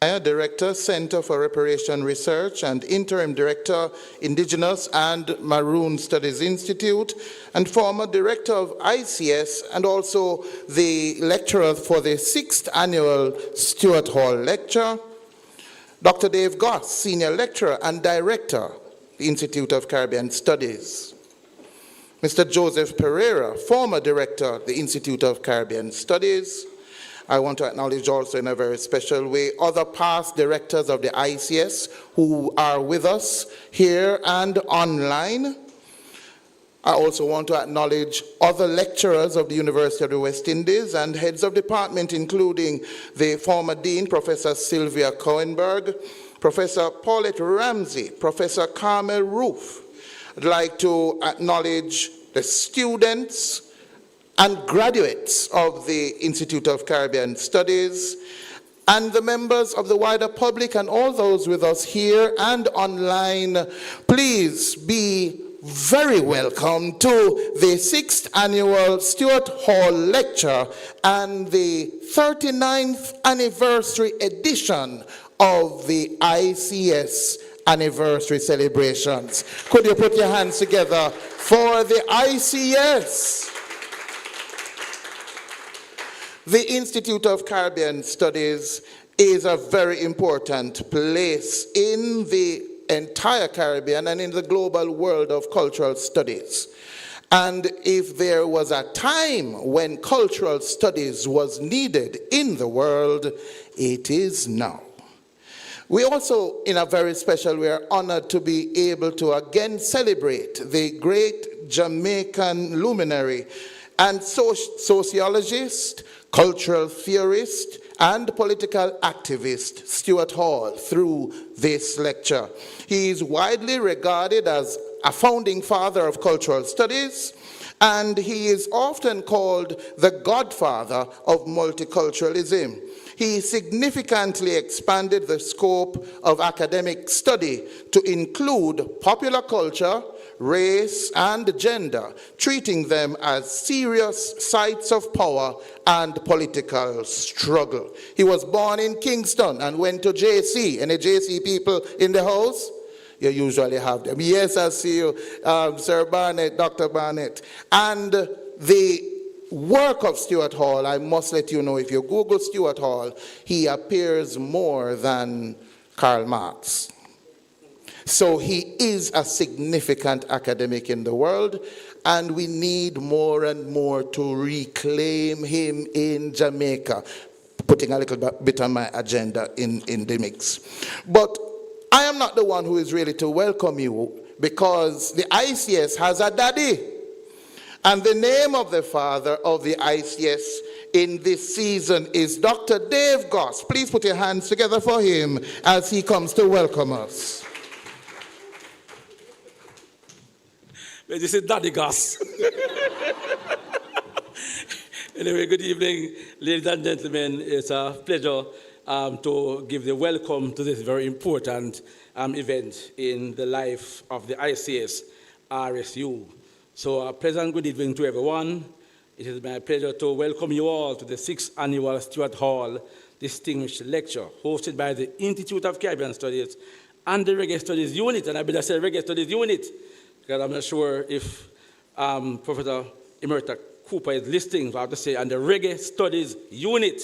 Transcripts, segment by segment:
Director, Center for Reparations Research, and Interim Director, Indigenous and Maroon Studies Institute, and former Director of ICS, and also the lecturer for the 6th Annual Stuart Hall Lecture. Dr. Dave Goss, Senior Lecturer and Director, the Institute of Caribbean Studies. Mr. Joseph Pereira, former Director, the Institute of Caribbean Studies. I want to acknowledge also in a very special way other past directors of the ICS who are with us here and online. I also want to acknowledge other lecturers of the University of the West Indies and heads of department, including the former Dean, Professor Sylvia Cohenberg, Professor Paulette Ramsey, Professor Carmel Roof. I'd like to acknowledge the students and graduates of the Institute of Caribbean Studies, and the members of the wider public and all those with us here and online. Please be very welcome to the 6th Annual Stuart Hall Lecture and the 39th anniversary edition of the ICS anniversary celebrations. Could you put your hands together for the ICS? The Institute of Caribbean Studies is a very important place in the entire Caribbean and in the global world of cultural studies. And if there was a time when cultural studies was needed in the world, it is now. We also, in a very special way, are honored to be able to again celebrate the great Jamaican luminary and sociologist, cultural theorist, and political activist, Stuart Hall, through this lecture. He is widely regarded as a founding father of cultural studies, and he is often called the godfather of multiculturalism. He significantly expanded the scope of academic study to include popular culture, race, and gender, treating them as serious sites of power and political struggle. He was born in Kingston and went to JC. Any JC people in the house? You usually have them. Yes, I see you, Sir Barnett, Dr. Barnett. And the work of Stuart Hall, I must let you know, if you Google Stuart Hall, he appears more than Karl Marx. So he is a significant academic in the world, and we need more and more to reclaim him in Jamaica. Putting a little bit on my agenda in the mix. But I am not the one who is really to welcome you, because the ICS has a daddy. And the name of the father of the ICS in this season is Dr. Dave Goss. Please put your hands together for him as he comes to welcome us. This is Daddy Goss. Anyway, good evening, ladies and gentlemen. It's a pleasure to give the welcome to this very important event in the life of the ICS RSU. So a pleasant good evening to everyone. It is my pleasure to welcome you all to the 6th Annual Stuart Hall Distinguished Lecture, hosted by the Institute of Caribbean Studies and the Reggae Studies Unit. And I better say Reggae Studies Unit, because I'm not sure if Professor Emerita Cooper is listening, so I have to say, and the Reggae Studies Unit.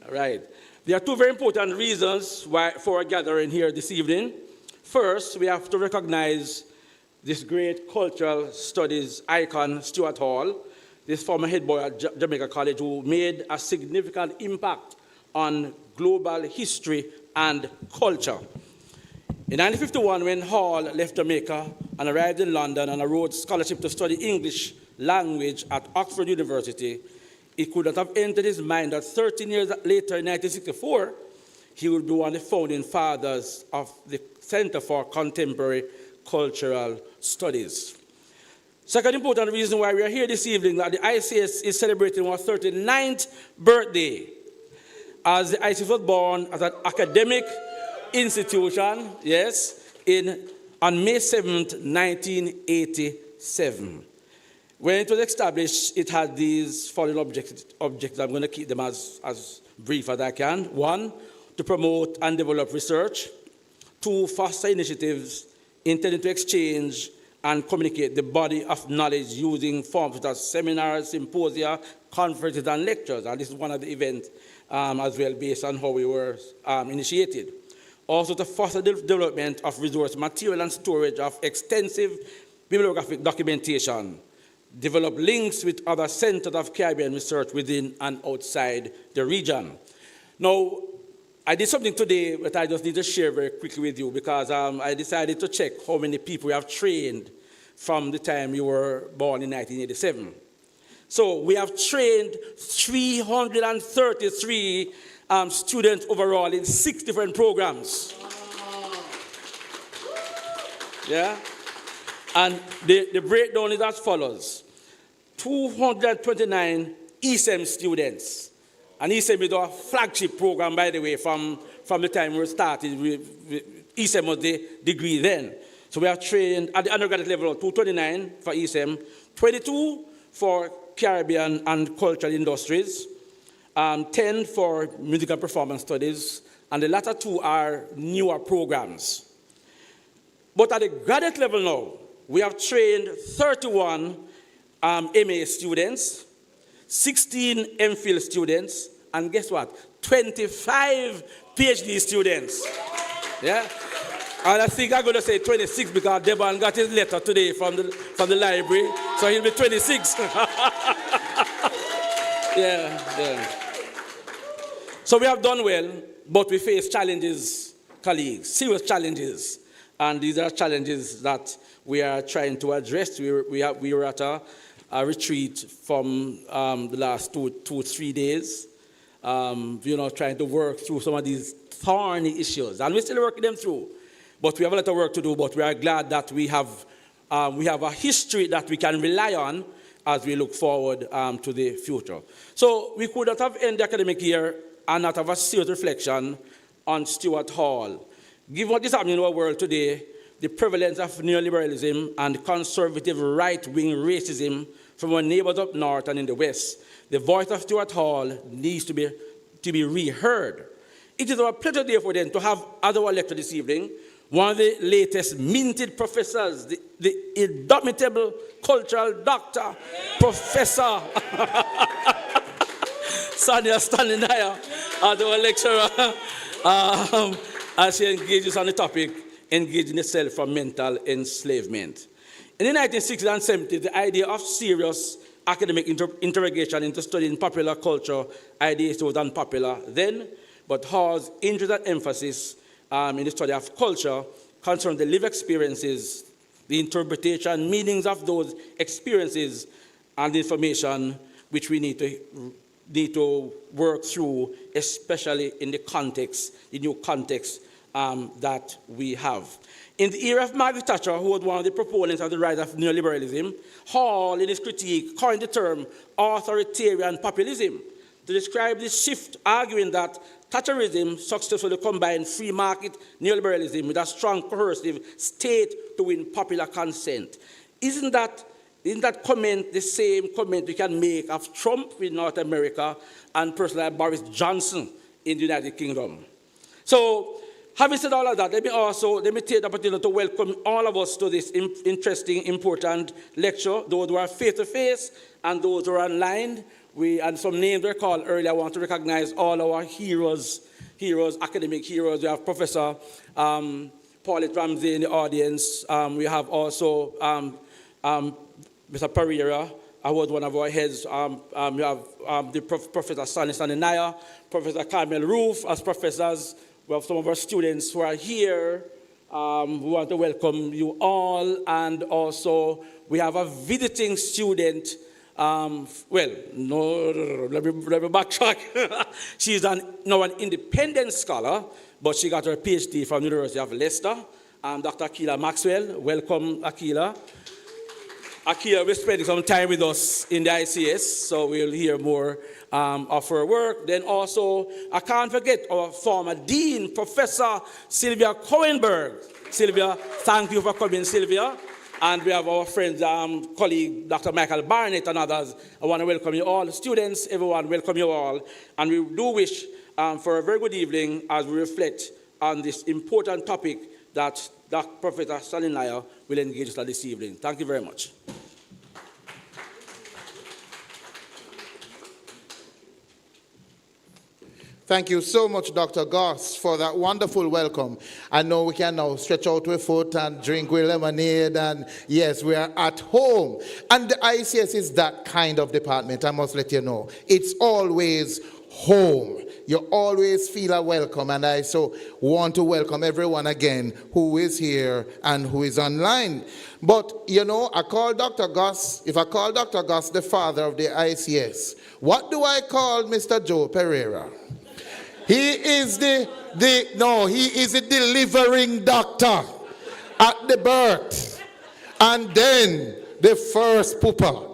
All right. There are two very important reasons for our gathering here this evening. First, we have to recognize this great cultural studies icon, Stuart Hall, this former head boy at Jamaica College, who made a significant impact on global history and culture. In 1951, when Hall left Jamaica and arrived in London on a Rhodes Scholarship to study English language at Oxford University, it could not have entered his mind that 13 years later, in 1964, he would be one of the founding fathers of the Center for Contemporary Cultural Studies. Second important reason why we are here this evening, that the ICS is celebrating our 39th birthday. As the ICS was born as an academic institution, yes, on May 7th, 1987. When it was established, it had these following objectives. I'm going to keep them as brief as I can. One, to to promote and develop research. 2, foster initiatives intended to exchange and communicate the body of knowledge using forms such as seminars, symposia, conferences, and lectures. And this is one of the events as well, based on how we were initiated. Also, to foster the development of resource material and storage of extensive bibliographic documentation. Develop links with other centers of Caribbean research within and outside the region. Now, I did something today that I just need to share very quickly with you, because I decided to check how many people we have trained from the time you were born in 1987. So we have trained 333 students overall in 6 different programs. Yeah? And the breakdown is as follows. 229 ESEM students. And ESEM is our flagship program, by the way, from the time we started. ESEM was the degree then. So we have trained at the undergraduate level 229 for ESEM, 22 for Caribbean and cultural industries, 10 for music and performance studies, and the latter 2 are newer programs. But at the graduate level now, we have trained 31 MA students, 16 MPhil students, and guess what? 25 PhD students. Yeah? And I think I'm going to say 26 because Deban got his letter today from the library, so he'll be 26. Yeah. So we have done well, but we face challenges, colleagues, serious challenges. And these are challenges that we are trying to address. We were at a retreat from the last 3 days, trying to work through some of these thorny issues. And we're still working them through. But we have a lot of work to do, but we are glad that we have a history that we can rely on as we look forward to the future. So we could not have ended the academic year and not have a serious reflection on Stuart Hall. Given what is happening in our world today, the prevalence of neoliberalism and conservative right-wing racism from our neighbors up north and in the west, the voice of Stuart Hall needs to be reheard. It is our pleasure, therefore, then, to have as our lecturer this evening one of the latest minted professors, the indomitable cultural doctor, Professor Sonjah Stanley Niaah, as our lecturer, as he engages on the topic, engaging itself from mental enslavement. In the 1960s and 70s, the idea of serious academic interrogation into studying popular culture ideas was unpopular then, but Hall's interest and emphasis in the study of culture concerned the lived experiences, the interpretation, meanings of those experiences, and the information which we need to work through, especially in the new context that we have. In the era of Margaret Thatcher, who was one of the proponents of the rise of neoliberalism, Hall, in his critique, coined the term authoritarian populism to describe this shift, arguing that Thatcherism successfully combined free market neoliberalism with a strong coercive state to win popular consent. Isn't that comment the same comment we can make of Trump in North America and personally Boris Johnson in the United Kingdom? So, having said all of that, let me take the opportunity to welcome all of us to this interesting, important lecture, those who are face-to-face and those who are online. And some names were called earlier. I want to recognize all our heroes, academic heroes. We have Professor Paulette Ramsey in the audience. We have also Mr. Pereira, who was one of our heads. We have Professor Sonjah Stanley Niaah, Professor Carmel Roof as professors. We have some of our students who are here. We want to welcome you all. And also, we have a visiting student. Let me backtrack. She's now an independent scholar, but she got her PhD from the University of Leicester. Dr. Akila Maxwell. Welcome, Akila. Akila will spend some time with us in the ICS, so we'll hear more of her work. Then also, I can't forget our former dean, Professor Sylvia Cohenberg. Sylvia, thank you for coming, Sylvia. And we have our friend, colleague, Dr. Michael Barnett and others. I want to welcome you all. Students, everyone, welcome you all. And we do wish for a very good evening as we reflect on this important topic that Dr. Professor Stanley Niaah will engage us this evening. Thank you very much. Thank you so much, Dr. Goss, for that wonderful welcome. I know we can now stretch out our foot and drink with lemonade, and yes, we are at home. And the ICS is that kind of department, I must let you know. It's always home. You always feel a welcome, and I so want to welcome everyone again who is here and who is online. But, you know, I call Dr. Goss, if I call Dr. Goss the father of the ICS, what do I call Mr. Joe Pereira? He is he is a delivering doctor at the birth, and then the first pooper.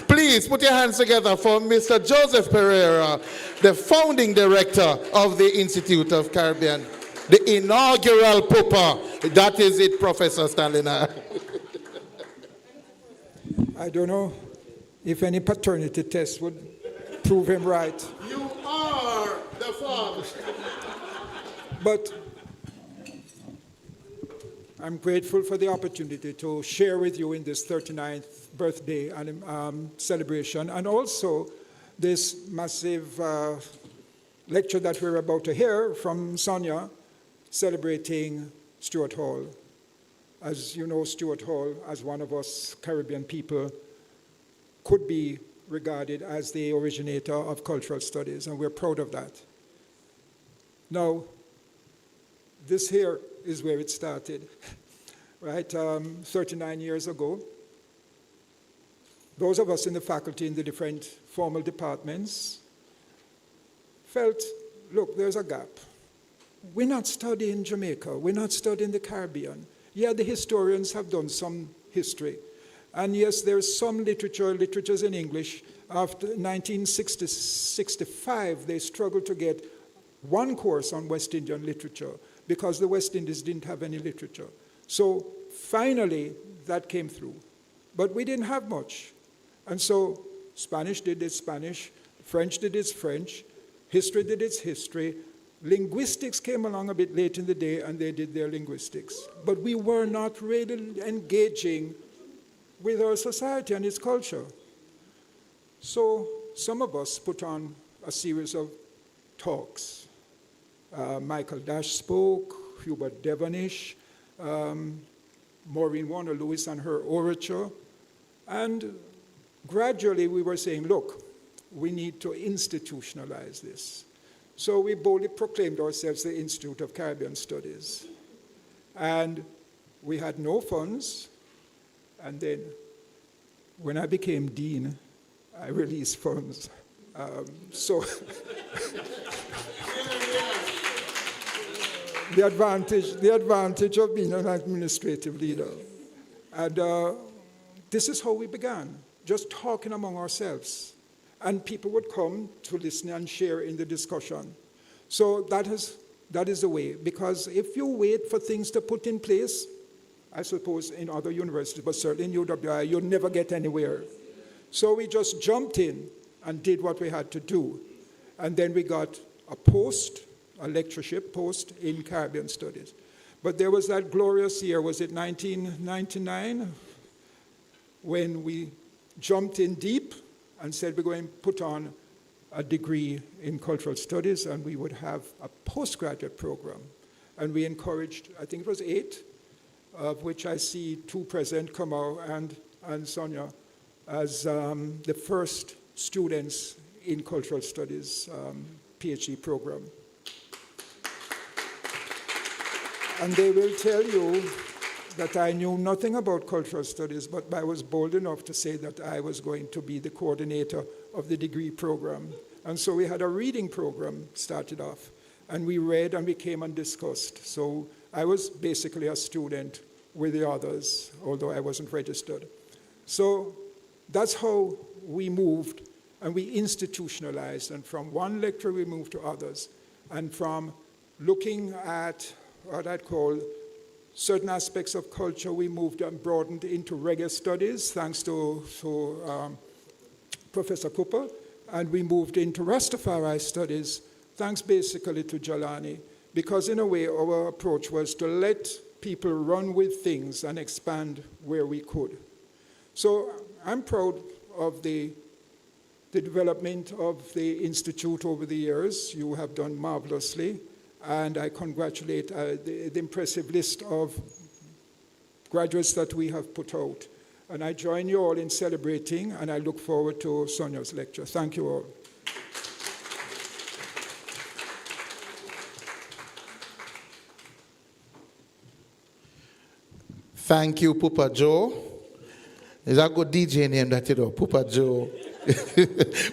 Please put your hands together for Mr. Joseph Pereira, the founding director of the Institute of Caribbean, the inaugural pooper. That is it, Professor Stanley Niaah. I don't know if any paternity test would prove him right. You are the father. But I'm grateful for the opportunity to share with you in this 39th birthday and, celebration, and also this massive lecture that we're about to hear from Sonjah, celebrating Stuart Hall. As you know, Stuart Hall, as one of us Caribbean people, could be regarded as the originator of cultural studies, and we're proud of that. Now, this here is where it started, right? 39 years ago, those of us in the faculty in the different formal departments felt, look, there's a gap. We're not studying Jamaica. We're not studying the Caribbean. Yeah, the historians have done some history. And yes, there's some literatures in English. After 1965, they struggled to get one course on West Indian literature because the West Indies didn't have any literature. So finally, that came through. But we didn't have much. And so Spanish did its Spanish, French did its French, history did its history, linguistics came along a bit late in the day and they did their linguistics. But we were not really engaging with our society and its culture. So some of us put on a series of talks. Michael Dash spoke, Hubert Devonish, Maureen Warner Lewis and her orature. And gradually we were saying, look, we need to institutionalize this. So we boldly proclaimed ourselves the Institute of Caribbean Studies. And we had no funds. And then when I became dean, I released funds. So the advantage of being an administrative leader. And this is how we began, just talking among ourselves. And people would come to listen and share in the discussion. So that is the way, because if you wait for things to put in place, I suppose in other universities, but certainly in UWI, you'll never get anywhere. So we just jumped in and did what we had to do. And then we got a lectureship post in Caribbean Studies. But there was that glorious year, was it 1999, when we jumped in deep and said we're going to put on a degree in cultural studies and we would have a postgraduate program. And we encouraged, I think it was 8, of which I see 2 present, Kamau and Sonjah, as the first students in cultural studies PhD program. And they will tell you that I knew nothing about cultural studies, but I was bold enough to say that I was going to be the coordinator of the degree program. And so we had a reading program started off, and we read and we came and discussed. So I was basically a student with the others, although I wasn't registered. So that's how we moved, and we institutionalized. And from one lecture, we moved to others. And from looking at what I'd call certain aspects of culture we moved and broadened into reggae studies, thanks to Professor Cooper, and we moved into Rastafari studies, thanks basically to Jelani, because in a way our approach was to let people run with things and expand where we could. So I'm proud of the development of the Institute over the years. You have done marvelously, and I congratulate the impressive list of graduates that we have put out. And I join you all in celebrating, and I look forward to Sonjah's lecture. Thank you all. Thank you, Pupa Joe. Is that a good DJ name that you know, Pupa Joe?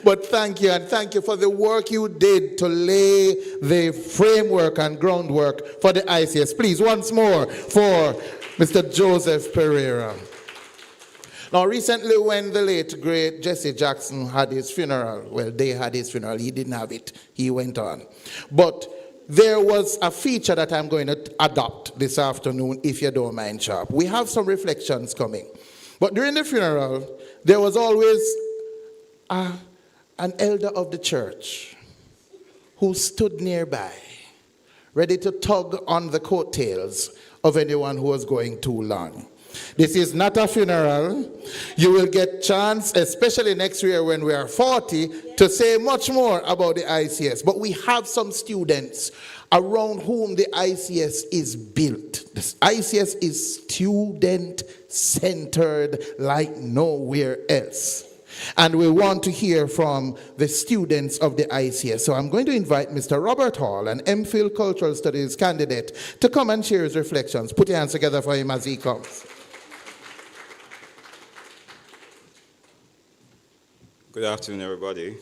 But thank you, and thank you for the work you did to lay the framework and groundwork for the ICS. Please, once more for Mr. Joseph Pereira. Now, recently when the late, great Jesse Jackson had his funeral, well, they had his funeral, he didn't have it, he went on. But there was a feature that I'm going to adopt this afternoon, if you don't mind, Sharp. We have some reflections coming. But during the funeral, there was always an elder of the church who stood nearby, ready to tug on the coattails of anyone who was going too long. This is not a funeral. You will get chance, especially next year when we are 40, to say much more about the ICS. But we have some students around whom the ICS is built. The ICS is student-centered like nowhere else. And we want to hear from the students of the ICS. So I'm going to invite Mr. Robert Hall, an MPhil Cultural Studies candidate, to come and share his reflections. Put your hands together for him as he comes. Good afternoon, everybody.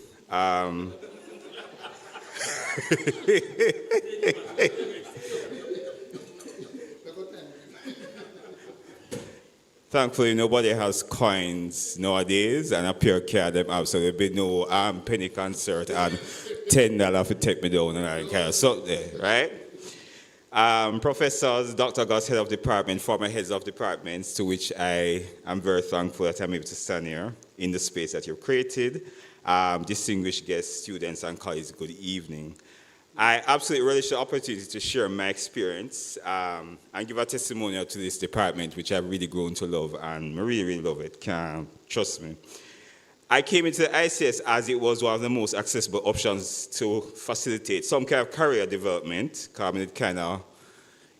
Thankfully, nobody has coins nowadays, and a pair carry them out, so there'll be no penny concert and $10 to take me down and I kind of suck there, right? Professors, Dr. Gus, head of department, former heads of departments, to which I am very thankful that I'm able to stand here in the space that you've created. Distinguished guests, students, and colleagues, good evening. I absolutely relish the opportunity to share my experience and give a testimonial to this department, which I've really grown to love, and really, really love it. Trust me. I came into the ICS as it was one of the most accessible options to facilitate some kind of career development, coming kind of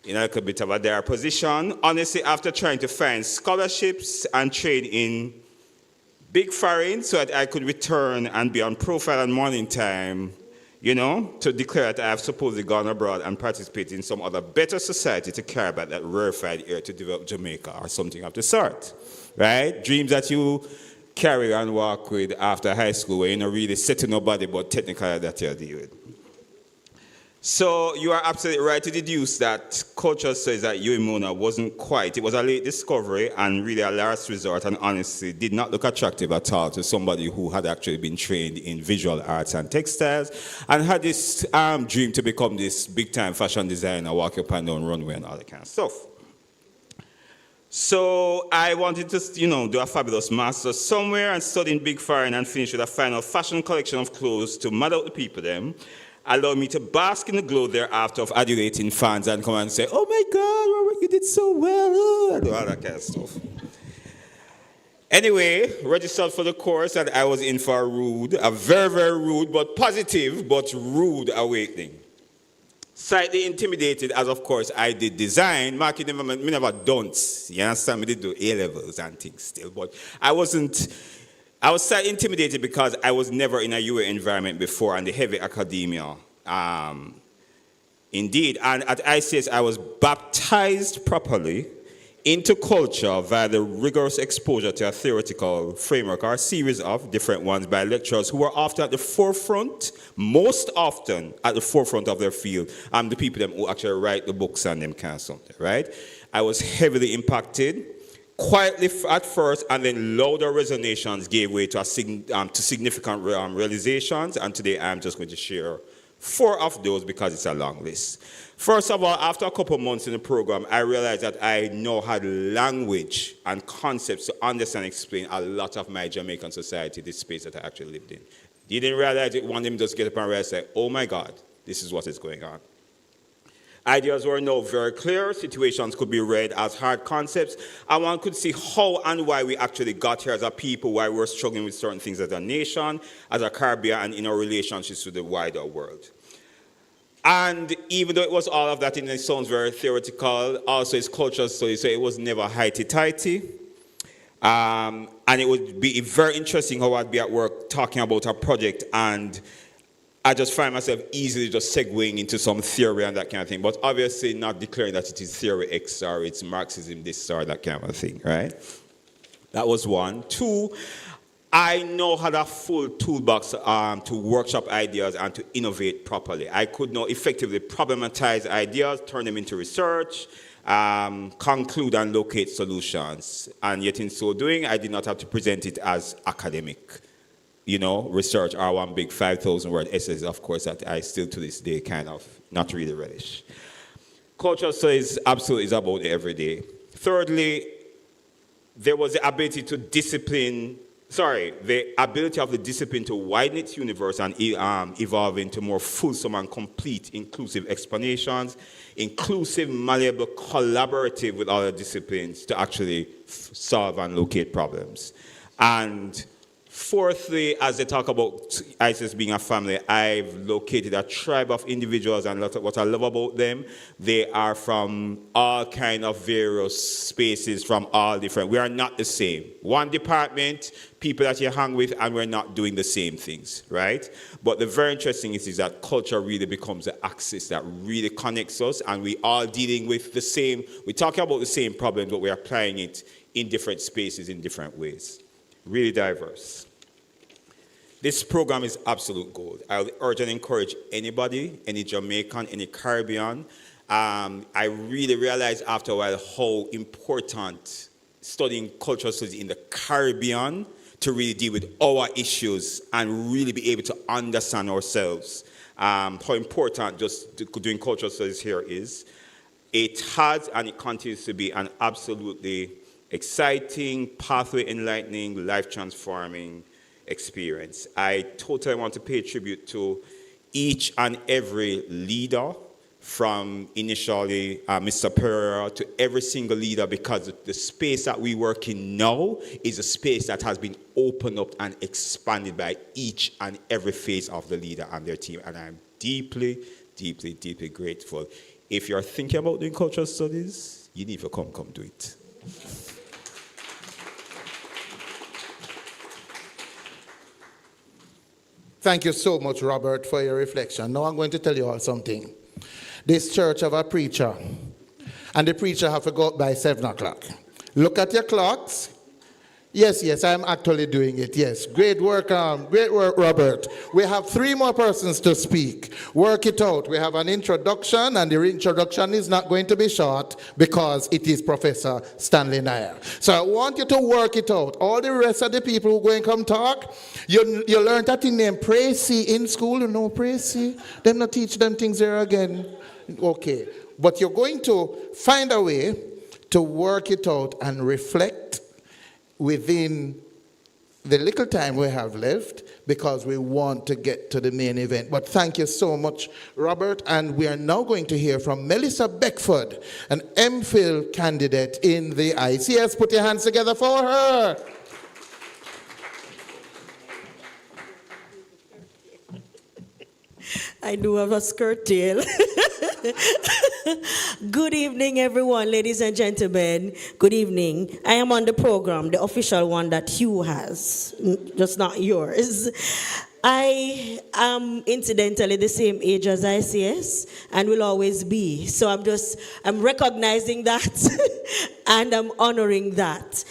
in a little bit of a dire position. Honestly, after trying to find scholarships and train in big foreign so that I could return and be on profile and morning time, you know, to declare that I have supposedly gone abroad and participated in some other better society to carry back that rarefied air to develop Jamaica or something of the sort, right? Dreams that you carry and walk with after high school where you're not really setting nobody but technically that you're dealing with. So you are absolutely right to deduce that culture says that UMONA wasn't quite. It was a late discovery and really a last resort, and honestly did not look attractive at all to somebody who had actually been trained in visual arts and textiles and had this dream to become this big-time fashion designer, walk up and down runway and all that kind of stuff. So I wanted to, do a fabulous master's somewhere and study in big foreign and finish with a final fashion collection of clothes to mad out the people them. Allow me to bask in the glow thereafter of adulating fans and come and say, oh my God, Robert, you did so well. And all that kind of stuff. Anyway, registered for the course and I was in for a very, very rude, but positive, but rude awakening. Slightly intimidated, as of course I did design. Marketing, me never done. You understand? Me did do A-levels and things still, but I was slightly intimidated because I was never in a UA environment before and the heavy academia. Indeed, and at ICS I was baptized properly into culture via the rigorous exposure to a theoretical framework or a series of different ones by lecturers who were often at the forefront, most often at the forefront of their field, the people them who actually write the books and them kind of something, right? I was heavily impacted. Quietly at first, and then louder resonations gave way to significant realizations, and today I'm just going to share 4 of those because it's a long list. First of all, after a couple months in the program, I realized that I now had language and concepts to understand and explain a lot of my Jamaican society, this space that I actually lived in. Didn't realize it. One of them just get up and realize, like, oh my God, this is what is going on. Ideas were now very clear. Situations could be read as hard concepts. And one could see how and why we actually got here as a people, why we're struggling with certain things as a nation, as a Caribbean, and in our relationships with the wider world. And even though it was all of that, and it sounds very theoretical, also it's cultural studies, so it was never highty-tighty. And it would be very interesting how I'd be at work talking about a project, and I just find myself easily just segueing into some theory and that kind of thing, but obviously not declaring that it is theory X or it's Marxism this or that kind of thing, right? That was 1. 2, I now had a full toolbox to workshop ideas and to innovate properly. I could now effectively problematize ideas, turn them into research, conclude and locate solutions. And yet in so doing, I did not have to present it as academic, research or one big 5,000-word essays, of course, that I still to this day kind of not really relish. Cultural studies absolutely is about the everyday. Thirdly, there was the ability of the discipline to widen its universe and evolve into more fulsome and complete inclusive explanations, inclusive, malleable, collaborative with other disciplines to actually solve and locate problems. And fourthly, as they talk about ISIS being a family, I've located a tribe of individuals, and what I love about them, they are from all kind of various spaces, from all different. We are not the same. One department, people that you hang with, and we're not doing the same things, right? But the very interesting is that culture really becomes the axis that really connects us, and we are dealing with the same, we're talking about the same problem, but we're applying it in different spaces, in different ways. Really diverse. This program is absolute gold. I would urge and encourage anybody, any Jamaican, any Caribbean. I really realized after a while how important studying cultural studies in the Caribbean to really deal with our issues and really be able to understand ourselves. How important just doing cultural studies here is. It has and it continues to be an absolutely exciting, pathway enlightening, life-transforming experience. I totally want to pay tribute to each and every leader, from initially Mr. Pereira to every single leader, because the space that we work in now is a space that has been opened up and expanded by each and every phase of the leader and their team. And I'm deeply, deeply, deeply grateful. If you're thinking about doing cultural studies, you need to come do it. Thank you so much, Robert, for your reflection. Now I'm going to tell you all something. This church have a preacher, and the preacher have to go out by 7 o'clock. Look at your clocks. Yes, I'm actually doing it. Yes, great work, Robert. We have 3 more persons to speak. Work it out. We have an introduction, and the introduction is not going to be short because it is Professor Stanley Niaah. So I want you to work it out. All the rest of the people who are going to come talk, you learned that in name Pracy in school. You know Pracy? Them not teach them things there again. Okay. But you're going to find a way to work it out and reflect within the little time we have left, because we want to get to the main event. But thank you so much, Robert. And we are now going to hear from Melissa Beckford, an MPhil candidate in the ICS. Put your hands together for her. I do have a skirt tail. Good evening, everyone, ladies and gentlemen. Good evening. I am on the program, the official one that Hugh has, just not yours. I am incidentally the same age as ICS and will always be. So I'm recognizing that and I'm honoring that.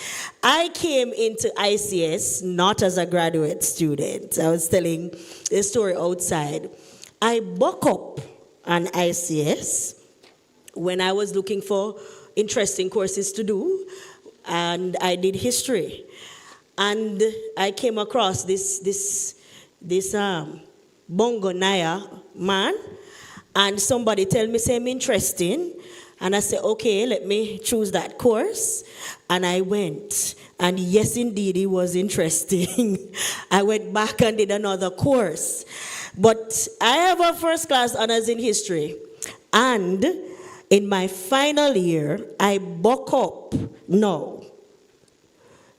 I came into ICS not as a graduate student. I was telling a story outside. I buck up an ICS when I was looking for interesting courses to do, and I did history. And I came across this Bongo Niaah, man. And somebody tell me, say, I'm interesting. And I said, okay, let me choose that course. And I went. And yes, indeed, it was interesting. I went back and did another course. But I have a first class honors in history. And in my final year, I buck up now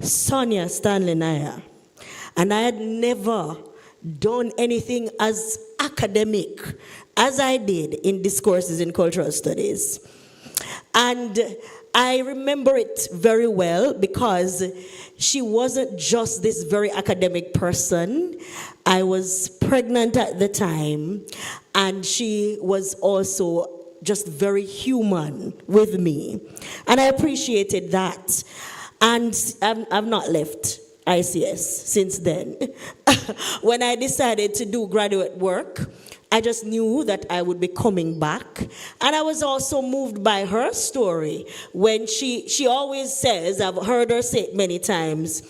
Sonjah Stanley Niaah. And I had never done anything as academic as I did in discourses in cultural studies. And I remember it very well because she wasn't just this very academic person. I was pregnant at the time, and she was also just very human with me. And I appreciated that. And I've not left ICS since then. When I decided to do graduate work, I just knew that I would be coming back. And I was also moved by her story when she always says, I've heard her say it many times,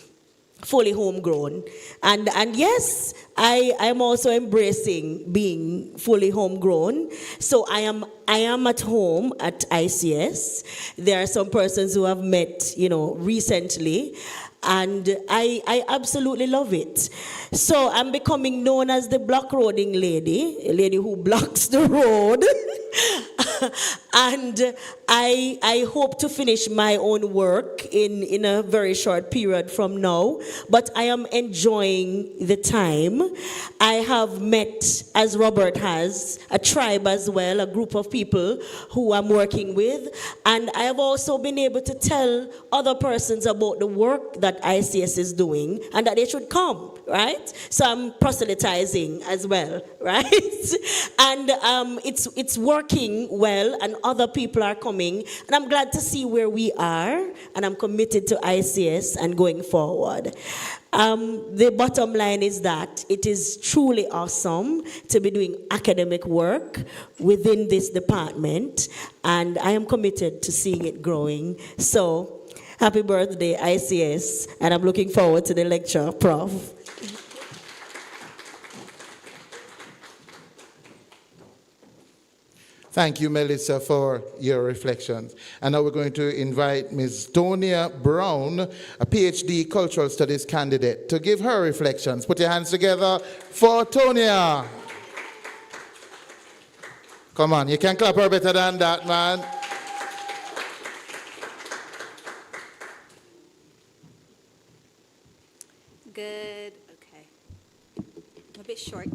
fully homegrown. And yes, I'm also embracing being fully homegrown. So I am at home at ICS. There are some persons who have met, recently. And I absolutely love it. So I'm becoming known as the block roading lady, a lady who blocks the road. And I hope to finish my own work in a very short period from now. But I am enjoying the time. I have met, as Robert has, a tribe as well, a group of people who I'm working with. And I have also been able to tell other persons about the work that ICS is doing and that they should come, right? So I'm proselytizing as well, right? And it's working well, and other people are coming. And I'm glad to see where we are, and I'm committed to ICS and going forward. The bottom line is that it is truly awesome to be doing academic work within this department, and I am committed to seeing it growing. So, happy birthday, ICS, and I'm looking forward to the lecture, Prof. Thank you, Melissa, for your reflections. And now we're going to invite Ms. Tonya Brown, a PhD Cultural Studies candidate, to give her reflections. Put your hands together for Tonya. Come on, you can clap her better than that, man. Good, okay. A bit short.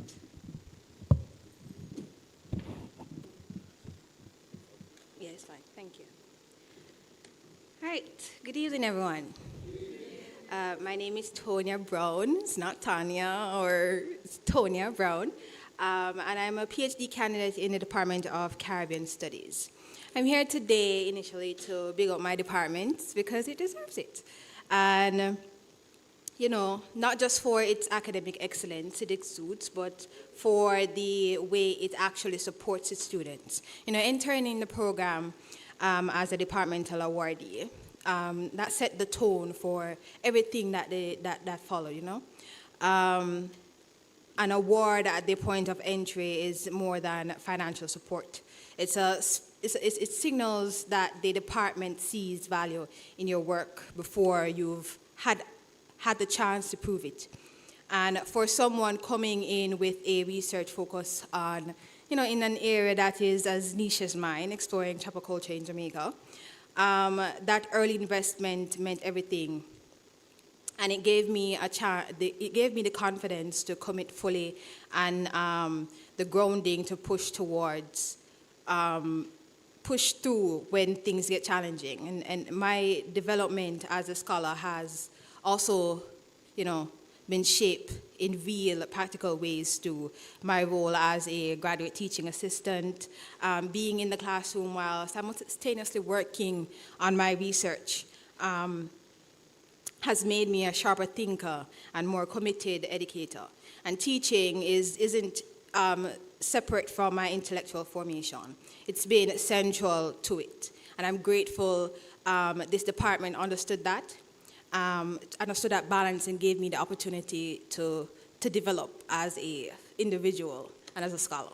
Yeah, it's fine, thank you. All right, good evening, everyone. My name is Tonya Brown. It's not Tanya, or it's Tonya Brown. And I'm a PhD candidate in the Department of Caribbean Studies. I'm here today initially to big up my department because it deserves it. And not just for its academic excellence it exudes, but for the way it actually supports its students. Entering the program as a departmental awardee, that set the tone for everything that followed, An award at the point of entry is more than financial support. It signals that the department sees value in your work before you've had the chance to prove it. And for someone coming in with a research focus on, in an area that is as niche as mine, exploring chapel culture in Jamaica, that early investment meant everything. And it gave me the confidence to commit fully, and the grounding to push towards, push through when things get challenging. And my development as a scholar has also, been shaped in real practical ways through my role as a graduate teaching assistant, being in the classroom while simultaneously working on my research, has made me a sharper thinker and more committed educator. And teaching isn't separate from my intellectual formation. It's been central to it. And I'm grateful this department understood that balance and gave me the opportunity to develop as an individual and as a scholar.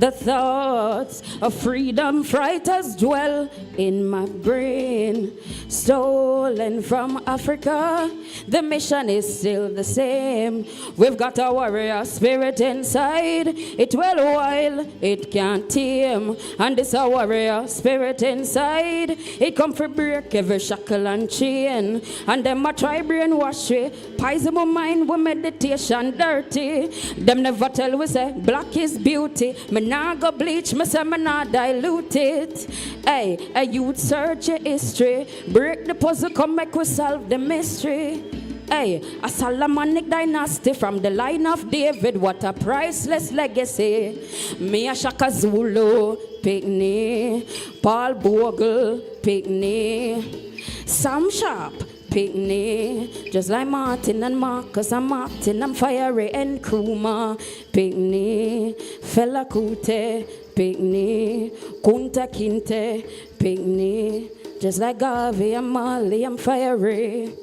The thoughts of freedom fighters dwell in my brain. Stolen from Africa, the mission is still the same. We've got a warrior spirit inside. It well while it can't tame. And this a warrior spirit inside. It come for break every shackle and chain. And them a try brainwash we. Poison my mind with meditation dirty. Them never tell we say black is beauty. Me nah go bleach, me say me nah dilute it. Hey, a youth search your history. Break the puzzle, come make we solve the mystery. Hey, a Solomonic dynasty from the line of David. What a priceless legacy. Me a Shaka Zulu, Pickney. Paul Bogle, Pickney. Sam Sharp, Pickney. Just like Martin and Marcus and Martin and Fiery and Krumah, Pickney. Fela Kuti, Pickney. Kunta Kinte, Pickney. Just like Garvey and Marley and Fiery.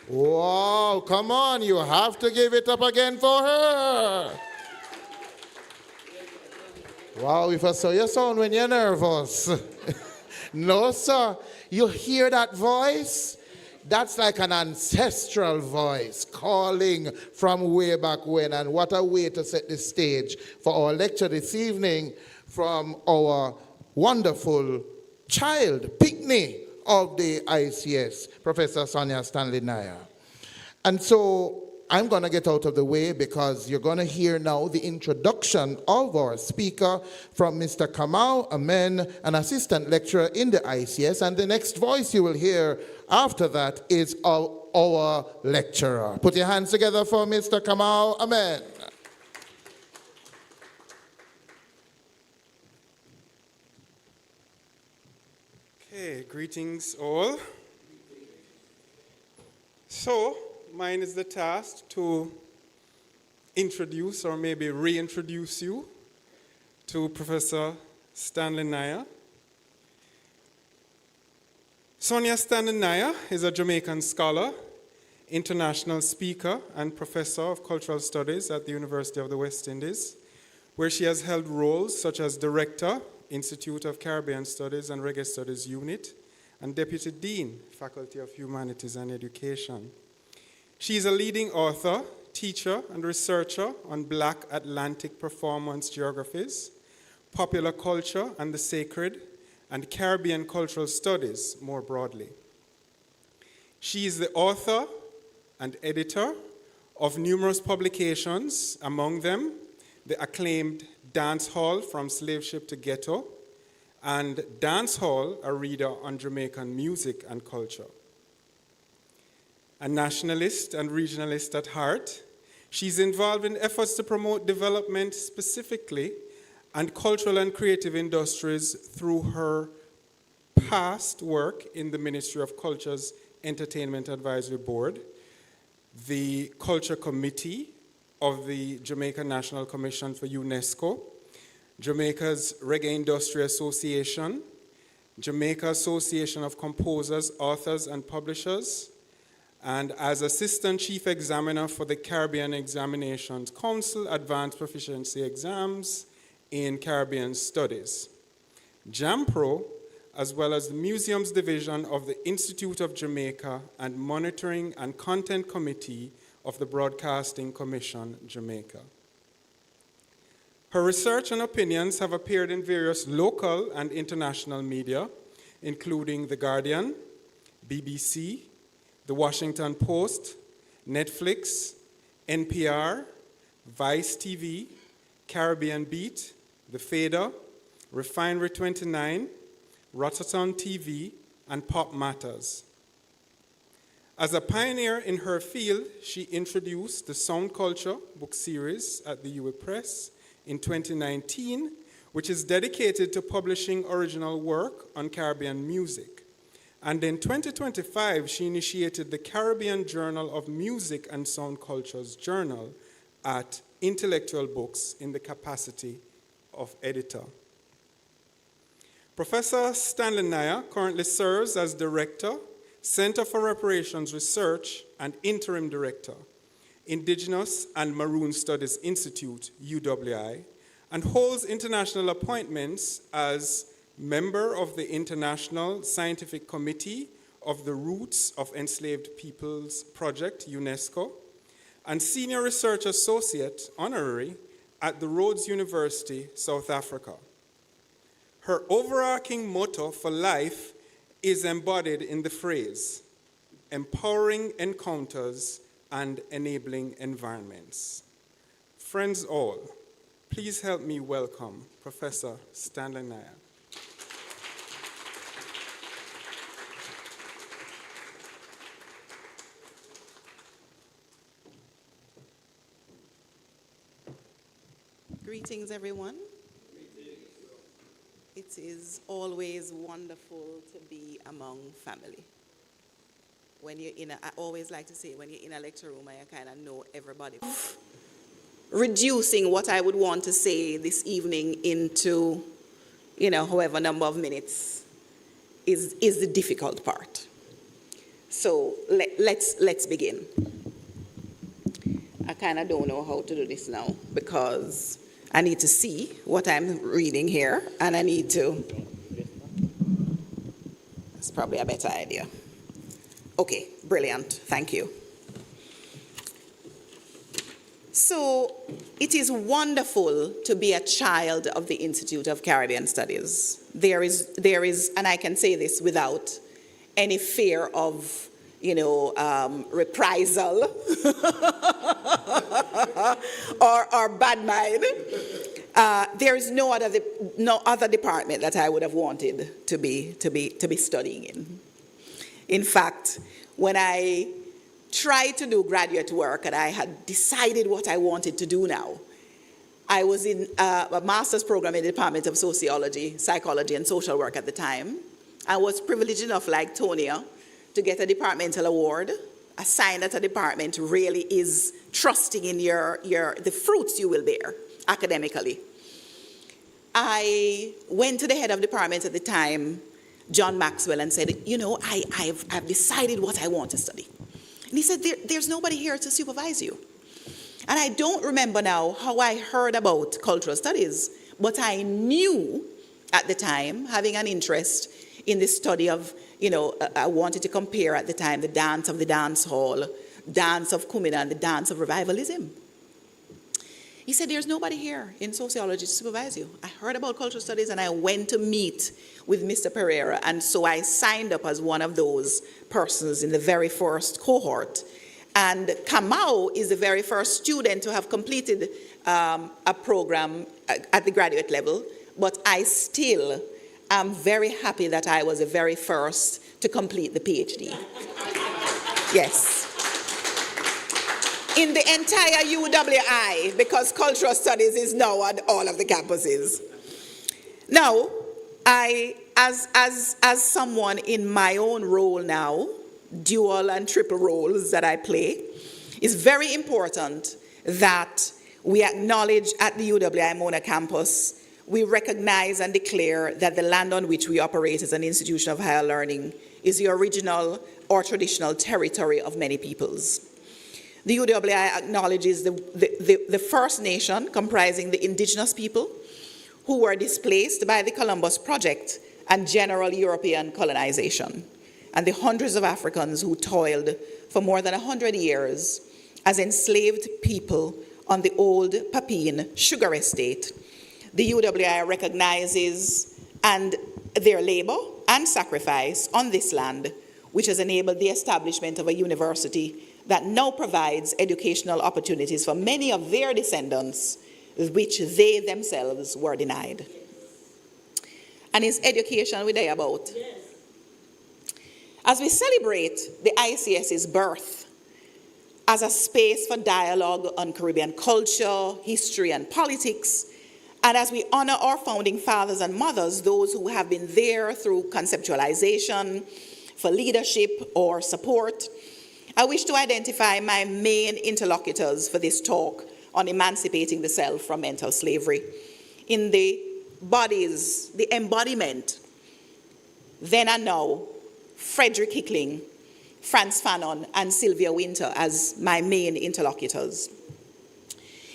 Wow, come on, you have to give it up again for her. Wow, if I saw your sound when you're nervous. No, sir. You hear that voice? That's like an ancestral voice calling from way back when. And what a way to set the stage for our lecture this evening from our wonderful child, Pickney of the ICS, Professor Sonjah Stanley Niaah. And so I'm going to get out of the way because you're going to hear now the introduction of our speaker from Mr. Kamau Amen, an assistant lecturer in the ICS. And the next voice you will hear after that is our lecturer. Put your hands together for Mr. Kamau Amen. Okay, greetings all. So, mine is the task to introduce or maybe reintroduce you to Professor Stanley Niaah. Sonjah Stanley Niaah is a Jamaican scholar, international speaker, and professor of cultural studies at the University of the West Indies, where she has held roles such as director, Institute of Caribbean Studies and Reggae Studies Unit, and Deputy Dean, Faculty of Humanities and Education. She is a leading author, teacher, and researcher on Black Atlantic performance geographies, popular culture and the sacred, and Caribbean cultural studies more broadly. She is the author and editor of numerous publications, among them the acclaimed Dance Hall From Slave Ship to Ghetto, and Dance Hall, a reader on Jamaican music and culture. A nationalist and regionalist at heart, she's involved in efforts to promote development specifically and cultural and creative industries through her past work in the Ministry of Culture's Entertainment Advisory Board, the Culture Committee of the Jamaica National Commission for UNESCO, Jamaica's Reggae Industry Association, Jamaica Association of Composers, Authors, and Publishers, and as Assistant Chief Examiner for the Caribbean Examinations Council Advanced Proficiency Exams in Caribbean Studies, JAMPRO, as well as the Museums Division of the Institute of Jamaica and Monitoring and Content Committee of the Broadcasting Commission, Jamaica. Her research and opinions have appeared in various local and international media, including The Guardian, BBC, The Washington Post, Netflix, NPR, Vice TV, Caribbean Beat, The Fader, Refinery 29, Rotterdam TV, and Pop Matters. As a pioneer in her field, she introduced the Sound Culture book series at the UWI Press in 2019, which is dedicated to publishing original work on Caribbean music. And in 2025, she initiated the Caribbean Journal of Music and Sound Culture's Journal at Intellectual Books in the capacity of editor. Professor Stanley Niaah currently serves as Director, Center for Reparations Research and Interim Director, Indigenous and Maroon Studies Institute, UWI, and holds international appointments as member of the International Scientific Committee of the Roots of Enslaved Peoples Project, UNESCO, and Senior Research Associate Honorary at the Rhodes University, South Africa. Her overarching motto for life is embodied in the phrase, empowering encounters and enabling environments. Friends all, please help me welcome Professor Stanley Niaah. Greetings, everyone. It is always wonderful to be among family. When you're I always like to say, when you're in a lecture room, I kind of know everybody. Reducing what I would want to say this evening into, however number of minutes is the difficult part. So let's begin. I kind of don't know how to do this now because I need to see what I'm reading here, and I need to, that's probably a better idea. Okay, brilliant, thank you. So, it is wonderful to be a child of the Institute of Caribbean Studies. There is, and I can say this without any fear of, reprisal or bad mind. There is no other department that I would have wanted to be studying in. In fact, when I tried to do graduate work and I had decided what I wanted to do now, I was in a master's program in the Department of Sociology, Psychology, and Social Work at the time. I was privileged enough, like Tonya, to get a departmental award, a sign that a department really is trusting in the fruits you will bear academically. I went to the head of department at the time, John Maxwell, and said, I've decided what I want to study. And he said, there's nobody here to supervise you. And I don't remember now how I heard about cultural studies, but I knew at the time, having an interest in the study of, I wanted to compare at the time the dance of the dance hall, dance of Kumina, and the dance of revivalism. He said, there's nobody here in sociology to supervise you. I heard about cultural studies and I went to meet with Mr. Pereira, and so I signed up as one of those persons in the very first cohort. And Kamau is the very first student to have completed a program at the graduate level, but I still am very happy that I was the very first to complete the PhD. Yes. In the entire UWI, because cultural studies is now at all of the campuses. Now, as someone in my own role now, dual and triple roles that I play, it's very important that we acknowledge at the UWI Mona campus, we recognize and declare that the land on which we operate as an institution of higher learning is the original or traditional territory of many peoples. The UWI acknowledges the First Nation, comprising the indigenous people who were displaced by the Columbus Project and general European colonization, and the hundreds of Africans who toiled for more than 100 years as enslaved people on the old Papine sugar estate. The UWI recognizes their labor and sacrifice on this land, which has enabled the establishment of a university that now provides educational opportunities for many of their descendants, which they themselves were denied. And is education we there about? Yes. As we celebrate the ICS's birth as a space for dialogue on Caribbean culture, history, and politics, and as we honor our founding fathers and mothers, those who have been there through conceptualization, for leadership or support, I wish to identify my main interlocutors for this talk on emancipating the self from mental slavery. In the bodies, the embodiment, then and now, Frederick Hickling Frantz Fanon, and Sylvia Wynter as my main interlocutors.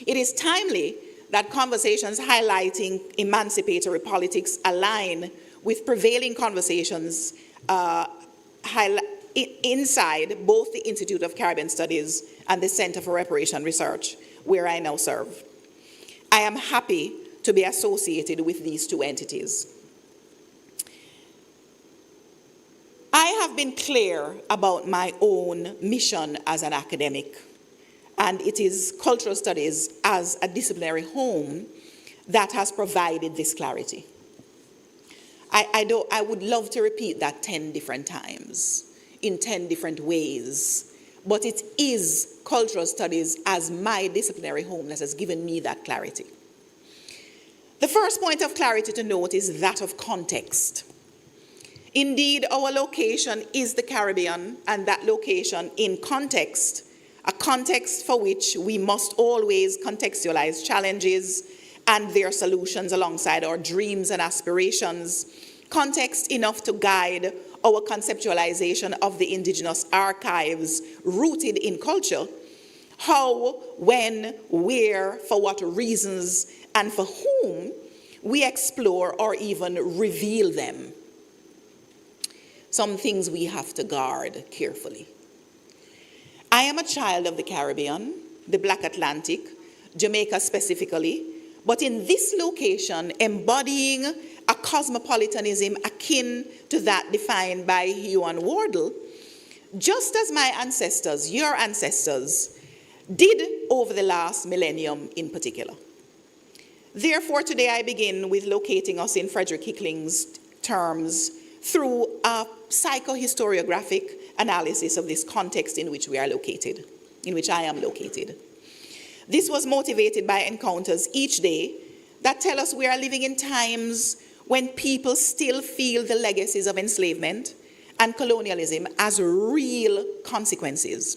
It is timely that conversations highlighting emancipatory politics align with prevailing conversations inside both the Institute of Caribbean Studies and the Center for Reparations Research, where I now serve. I am happy to be associated with these two entities. I have been clear about my own mission as an academic, and it is cultural studies as a disciplinary home that has provided this clarity. I would love to repeat that 10 different times, in 10 different ways, but it is cultural studies as my disciplinary home that has given me that clarity. The first point of clarity to note is that of context. Indeed, our location is the Caribbean, and that location in context, a context for which we must always contextualize challenges and their solutions alongside our dreams and aspirations, context enough to guide our conceptualization of the indigenous archives rooted in culture, how, when, where, for what reasons, and for whom we explore or even reveal them. Some things we have to guard carefully. I am a child of the Caribbean, the Black Atlantic, Jamaica specifically, but in this location, embodying a cosmopolitanism akin to that defined by Huon Wardle, just as my ancestors, your ancestors, did over the last millennium in particular. Therefore, today I begin with locating us in Frederick Hickling's terms through a psychohistoriographic analysis of this context in which we are located, in which I am located. This was motivated by encounters each day that tell us we are living in times when people still feel the legacies of enslavement and colonialism as real consequences.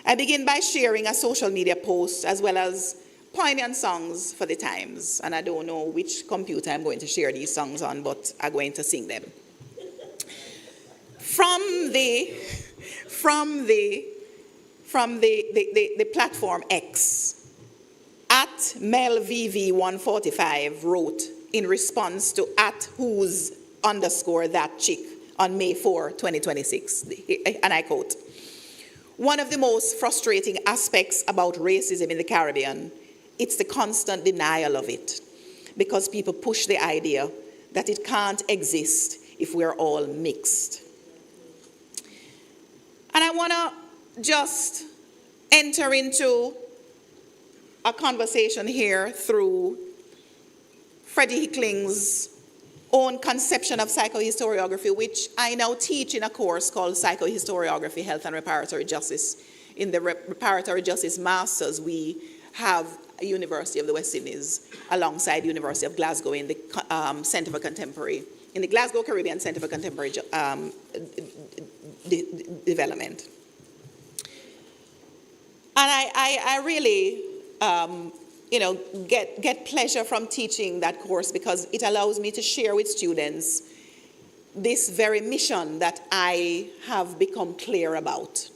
I begin by sharing a social media post as well as poignant songs for the times, and I don't know which computer I'm going to share these songs on, but I'm going to sing them. From the platform X, at MelVV145 wrote in response to @who's_that_chick on May 4, 2026, and I quote, "One of the most frustrating aspects about racism in the Caribbean, it's the constant denial of it, because people push the idea that it can't exist if we're all mixed." And I want to just enter into a conversation here through Freddie Hickling's own conception of psychohistoriography, which I now teach in a course called Psychohistoriography, Health and Reparatory Justice. In the Reparatory Justice Masters, we have a University of the West Indies alongside University of Glasgow in the Center for Contemporary, in the Glasgow Caribbean Center for Contemporary Development. And I really, get pleasure from teaching that course because it allows me to share with students this very mission that I have become clear about.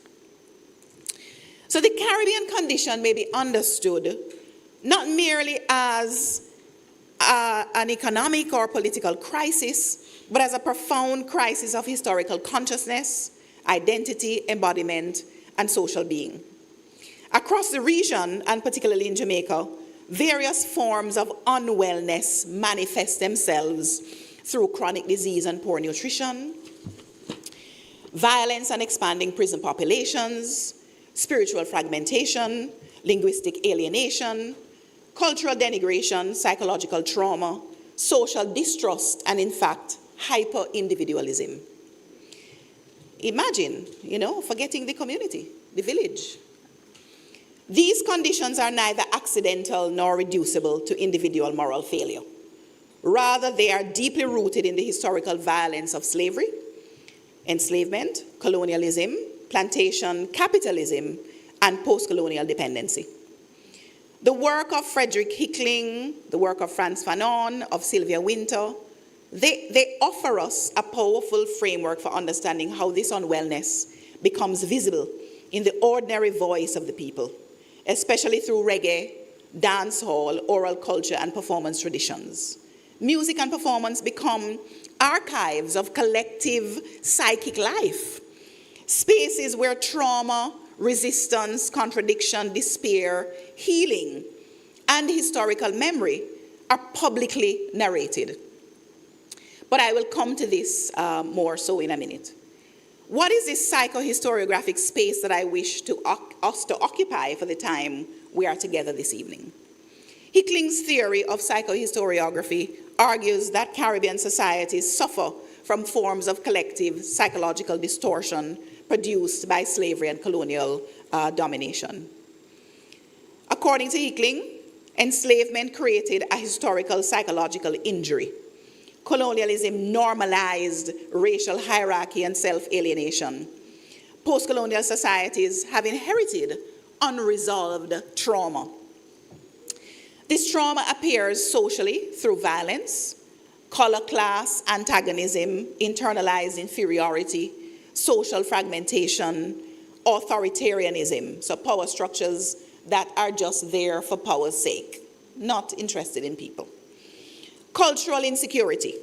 So the Caribbean condition may be understood not merely as an economic or political crisis, but as a profound crisis of historical consciousness, identity, embodiment, and social being. Across the region, and particularly in Jamaica, various forms of unwellness manifest themselves through chronic disease and poor nutrition, violence and expanding prison populations, spiritual fragmentation, linguistic alienation, cultural denigration, psychological trauma, social distrust, and in fact, hyper-individualism. Imagine, forgetting the community, the village. These conditions are neither accidental nor reducible to individual moral failure. Rather, they are deeply rooted in the historical violence of slavery, enslavement, colonialism, plantation, capitalism, and post-colonial dependency. The work of Frederick Hickling, the work of Frantz Fanon, of Sylvia Wynter, they offer us a powerful framework for understanding how this unwellness becomes visible in the ordinary voice of the people, especially through reggae, dancehall, oral culture, and performance traditions. Music and performance become archives of collective psychic life, spaces where trauma, resistance, contradiction, despair, healing, and historical memory are publicly narrated. But I will come to this more so in a minute. What is this psychohistoriographic space that I wish us to occupy for the time we are together this evening? Hickling's theory of psychohistoriography argues that Caribbean societies suffer from forms of collective psychological distortion produced by slavery and colonial domination. According to Hickling, enslavement created a historical psychological injury. Colonialism normalized racial hierarchy and self-alienation. Post-colonial societies have inherited unresolved trauma. This trauma appears socially through violence, color class antagonism, internalized inferiority, social fragmentation, authoritarianism, so power structures that are just there for power's sake, not interested in people. Cultural insecurity.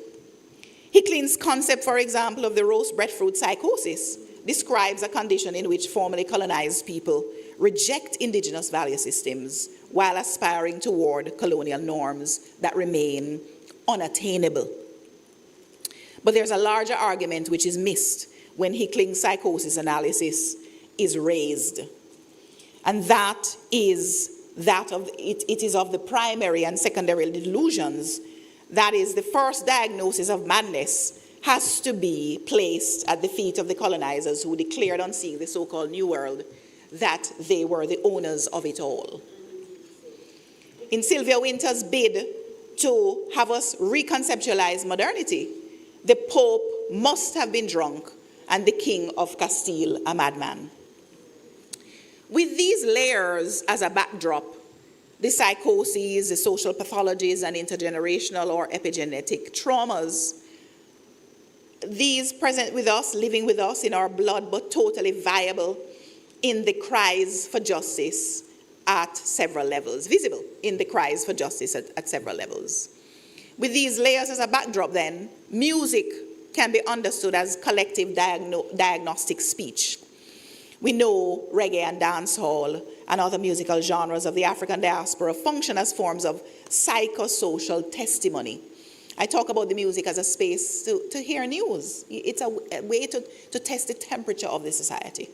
Hickling's concept, for example, of the roast breadfruit psychosis describes a condition in which formerly colonized people reject indigenous value systems while aspiring toward colonial norms that remain unattainable. But there's a larger argument which is missed when Hickling's psychosis analysis is raised. And that is that of it is of the primary and secondary delusions. That is, the first diagnosis of madness has to be placed at the feet of the colonizers who declared on seeing the so-called New World that they were the owners of it all. In Sylvia Wynter's bid to have us reconceptualize modernity, the Pope must have been drunk and the King of Castile a madman. With these layers as a backdrop, the psychoses, the social pathologies, and intergenerational or epigenetic traumas, these present with us, living with us in our blood, but totally viable in the cries for justice at several levels, visible in the cries for justice at several levels. With these layers as a backdrop then, music can be understood as collective diagnostic speech. We know reggae and dancehall and other musical genres of the African diaspora function as forms of psychosocial testimony. I talk about the music as a space to hear news. It's a way to test the temperature of the society.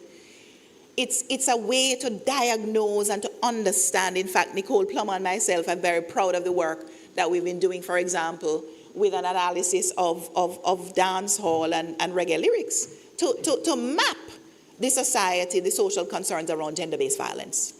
It's a way to diagnose and to understand. In fact, Nicole Plummer and myself are very proud of the work that we've been doing, for example, with an analysis of dancehall and reggae lyrics to map the society, the social concerns around gender-based violence.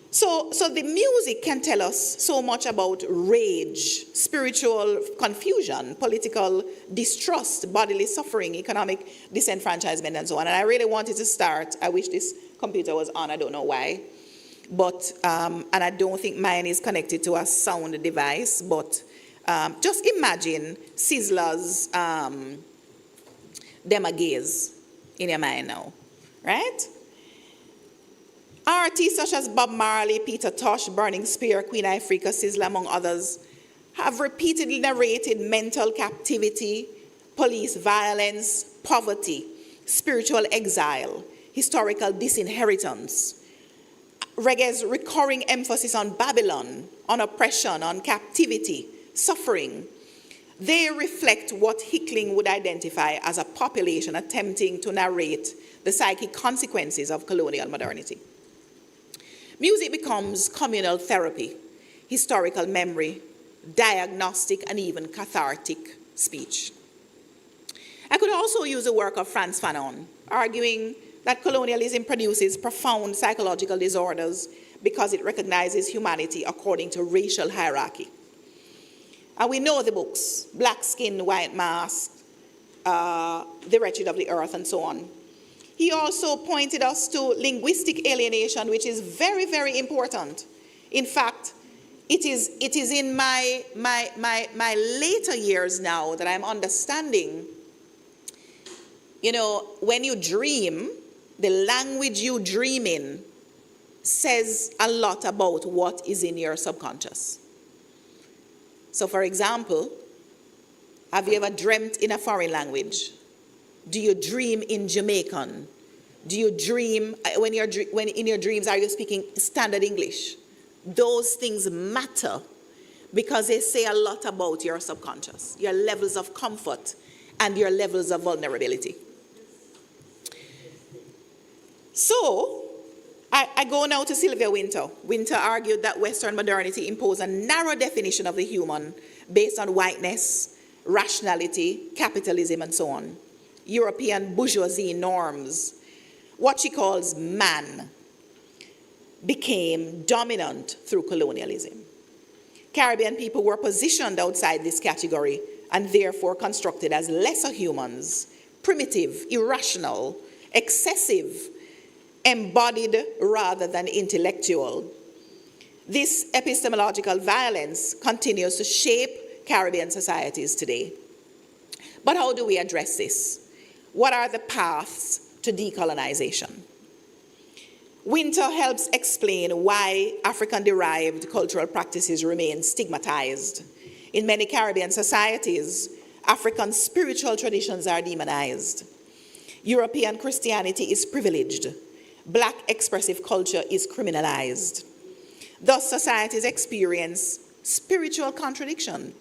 So the music can tell us so much about rage, spiritual confusion, political distrust, bodily suffering, economic disenfranchisement, and so on. And I really wanted to start, I wish this computer was on, I don't know why, but, and I don't think mine is connected to a sound device, but just imagine Sizzla's Dem a Gaze in your mind now, right? Artists such as Bob Marley, Peter Tosh, Burning Spear, Queen Ifrica, Sizzla, among others, have repeatedly narrated mental captivity, police violence, poverty, spiritual exile, historical disinheritance. Reggae's recurring emphasis on Babylon, on oppression, on captivity, suffering, they reflect what Hickling would identify as a population attempting to narrate the psychic consequences of colonial modernity. Music becomes communal therapy, historical memory, diagnostic, and even cathartic speech. I could also use the work of Frantz Fanon, arguing that colonialism produces profound psychological disorders because it recognizes humanity according to racial hierarchy. And we know the books, Black Skin, White Mask, The Wretched of the Earth, and so on. He also pointed us to linguistic alienation, which is very, very important. In fact, it is in my later years now that I'm understanding, You know, when you dream, the language you dream in says a lot about what is in your subconscious. So, for example, have you ever dreamt in a foreign language? Do you dream in Jamaican? Do you dream, when in your dreams, are you speaking standard English? Those things matter because they say a lot about your subconscious, your levels of comfort, and your levels of vulnerability. So, I go now to Sylvia Wynter. Wynter argued that Western modernity imposed a narrow definition of the human based on whiteness, rationality, capitalism, and so on. European bourgeoisie norms, what she calls man, became dominant through colonialism. Caribbean people were positioned outside this category and therefore constructed as lesser humans, primitive, irrational, excessive, embodied rather than intellectual. This epistemological violence continues to shape Caribbean societies today. But how do we address this? What are the paths to decolonization? Wynter helps explain why African-derived cultural practices remain stigmatized. In many Caribbean societies, African spiritual traditions are demonized. European Christianity is privileged. Black expressive culture is criminalized. Thus, societies experience spiritual contradiction.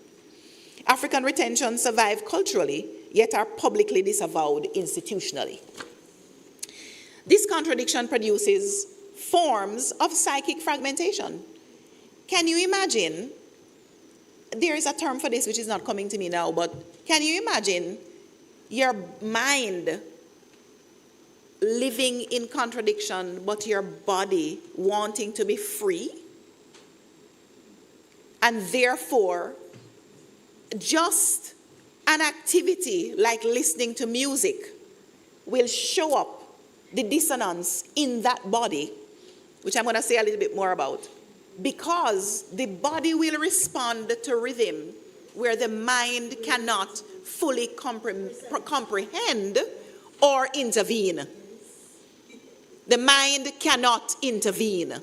African retention survive culturally, yet are publicly disavowed institutionally. This contradiction produces forms of psychic fragmentation. Can you imagine, there is a term for this which is not coming to me now, but can you imagine your mind living in contradiction, but your body wanting to be free? And therefore, just an activity like listening to music will show up the dissonance in that body, which I'm going to say a little bit more about, because the body will respond to rhythm where the mind cannot fully comprehend or intervene. The mind cannot intervene.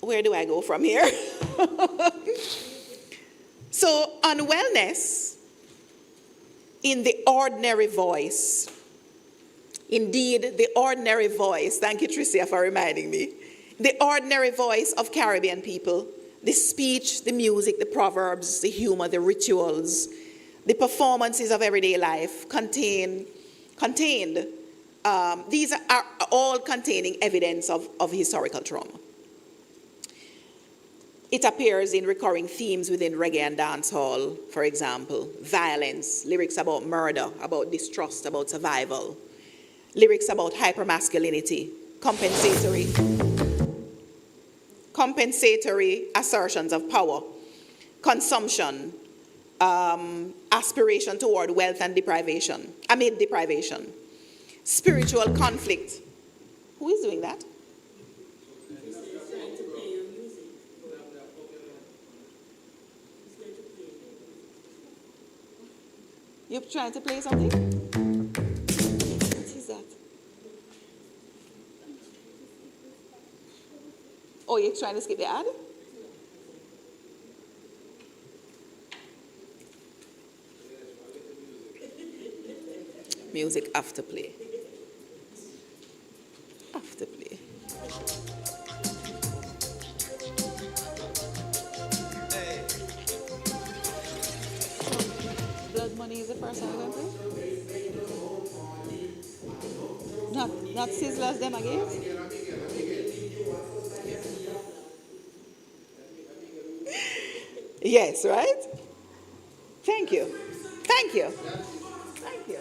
Where do I go from here? So, on wellness, in the ordinary voice, indeed, the ordinary voice, thank you, Tricia, for reminding me, the ordinary voice of Caribbean people, the speech, the music, the proverbs, the humor, the rituals, the performances of everyday life these are all containing evidence of historical trauma. It appears in recurring themes within reggae and dancehall, for example, violence, lyrics about murder, about distrust, about survival, lyrics about hypermasculinity, compensatory assertions of power, consumption, aspiration toward wealth and deprivation, amid deprivation, spiritual conflict. Who is doing that? You're trying to play something? What is that? Oh, you're trying to skip the ad? Music after play. After play. Blood Money is the first song we're going to play? Not Sizzlers them again? Yes, right? Thank you. Thank you. Thank you.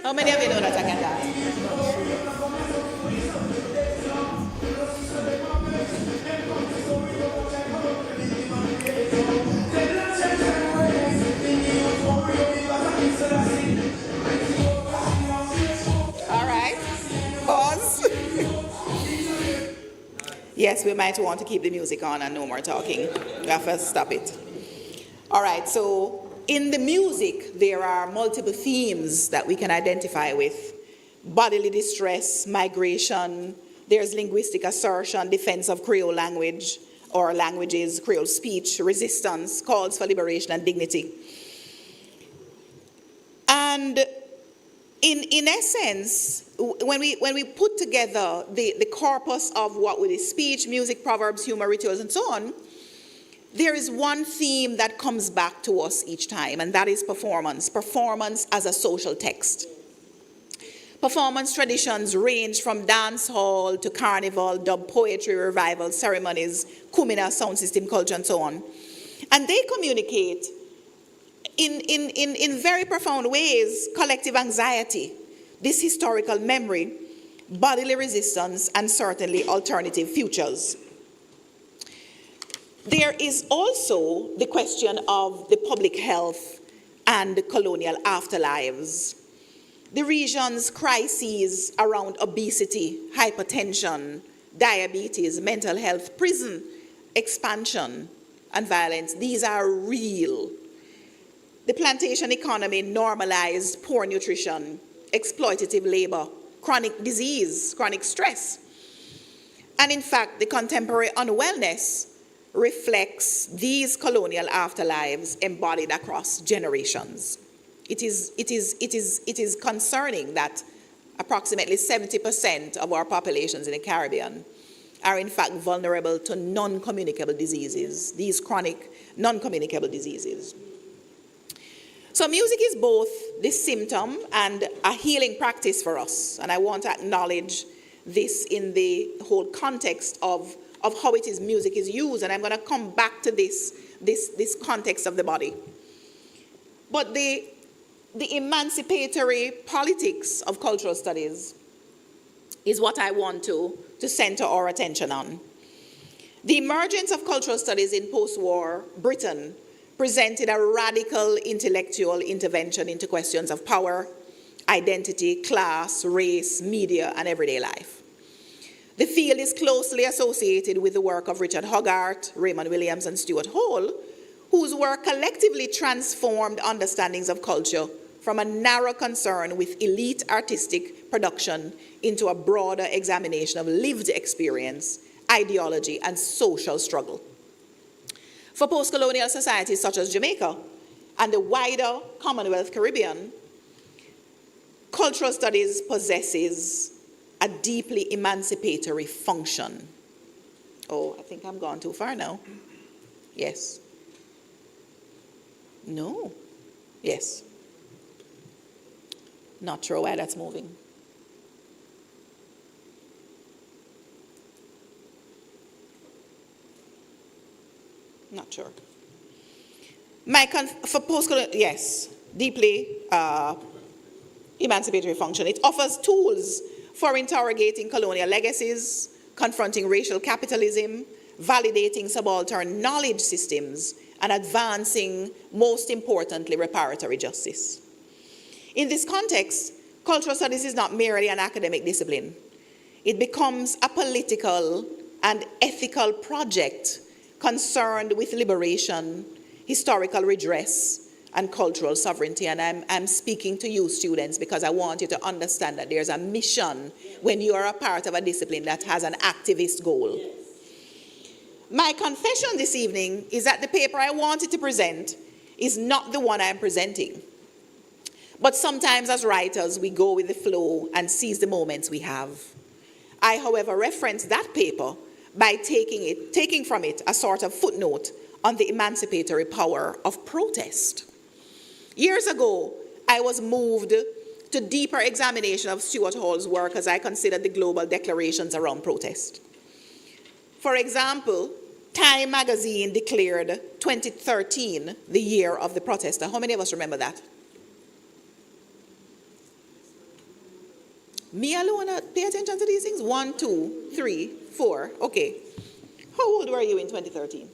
How many of you know that I can dance? Yes, we might want to keep the music on and no more talking. We have to stop it. All right, so in the music, there are multiple themes that we can identify with. Bodily distress, migration, there's linguistic assertion, defense of Creole language or languages, Creole speech, resistance, calls for liberation and dignity. And in essence, when we put together the corpus of what is speech, music, proverbs, humor, rituals, and so on, there is one theme that comes back to us each time, and that is performance. Performance as a social text. Performance traditions range from dance hall to carnival, dub poetry, revival, ceremonies, kumina, sound system culture, and so on. And they communicate in very profound ways collective anxiety, this historical memory, bodily resistance, and certainly alternative futures. There is also the question of the public health and the colonial afterlives. The region's crises around obesity, hypertension, diabetes, mental health, prison expansion, and violence, these are real. The plantation economy normalized poor nutrition, exploitative labor, chronic disease, chronic stress. And in fact, the contemporary unwellness reflects these colonial afterlives embodied across generations. It is concerning that approximately 70% of our populations in the Caribbean are in fact vulnerable to non-communicable diseases, these chronic non-communicable diseases. So music is both the symptom and a healing practice for us. And I want to acknowledge this in the whole context of how it is music is used. And I'm going to come back to this context of the body. But the emancipatory politics of cultural studies is what I want to center our attention on. The emergence of cultural studies in post-war Britain presented a radical intellectual intervention into questions of power, identity, class, race, media, and everyday life. The field is closely associated with the work of Richard Hogarth, Raymond Williams, and Stuart Hall, whose work collectively transformed understandings of culture from a narrow concern with elite artistic production into a broader examination of lived experience, ideology, and social struggle. For post-colonial societies such as Jamaica and the wider Commonwealth Caribbean, cultural studies possesses a deeply emancipatory function. Oh, I think I'm gone too far now. Yes. No. Yes. Not sure why that's moving. Not sure. For post-colonial, yes, deeply emancipatory function. It offers tools for interrogating colonial legacies, confronting racial capitalism, validating subaltern knowledge systems, and advancing, most importantly, reparatory justice. In this context, cultural studies is not merely an academic discipline. It becomes a political and ethical project concerned with liberation, historical redress, and cultural sovereignty. And I'm speaking to you, students, because I want you to understand that there's a mission when you are a part of a discipline that has an activist goal. Yes. My confession this evening is that the paper I wanted to present is not the one I'm presenting. But sometimes as writers, we go with the flow and seize the moments we have. I, however, reference that paper by taking from it a sort of footnote on the emancipatory power of protest. Years ago, I was moved to deeper examination of Stuart Hall's work as I considered the global declarations around protest. For example, Time magazine declared 2013 the year of the protester. How many of us remember that? Me alone pay attention to these things? 1, 2, 3, 4. Okay. How old were you in 2013?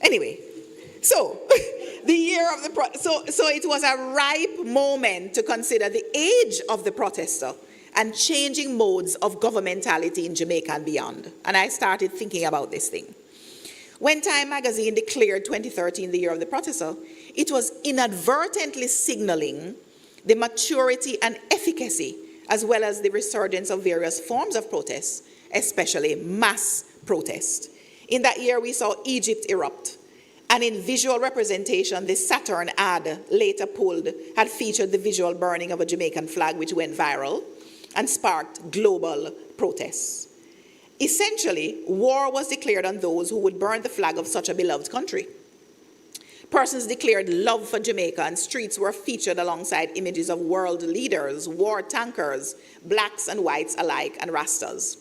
Anyway, so the year of the so it was a ripe moment to consider the age of the protester and changing modes of governmentality in Jamaica and beyond. And I started thinking about this thing. When Time magazine declared 2013 the year of the protester, it was inadvertently signaling the maturity and efficacy, as well as the resurgence of various forms of protest, especially mass protest. In that year, we saw Egypt erupt. And in visual representation, the Saturn ad later pulled had featured the visual burning of a Jamaican flag, which went viral and sparked global protests. Essentially, war was declared on those who would burn the flag of such a beloved country. Persons declared love for Jamaica, and streets were featured alongside images of world leaders, war tankers, blacks and whites alike, and Rastas.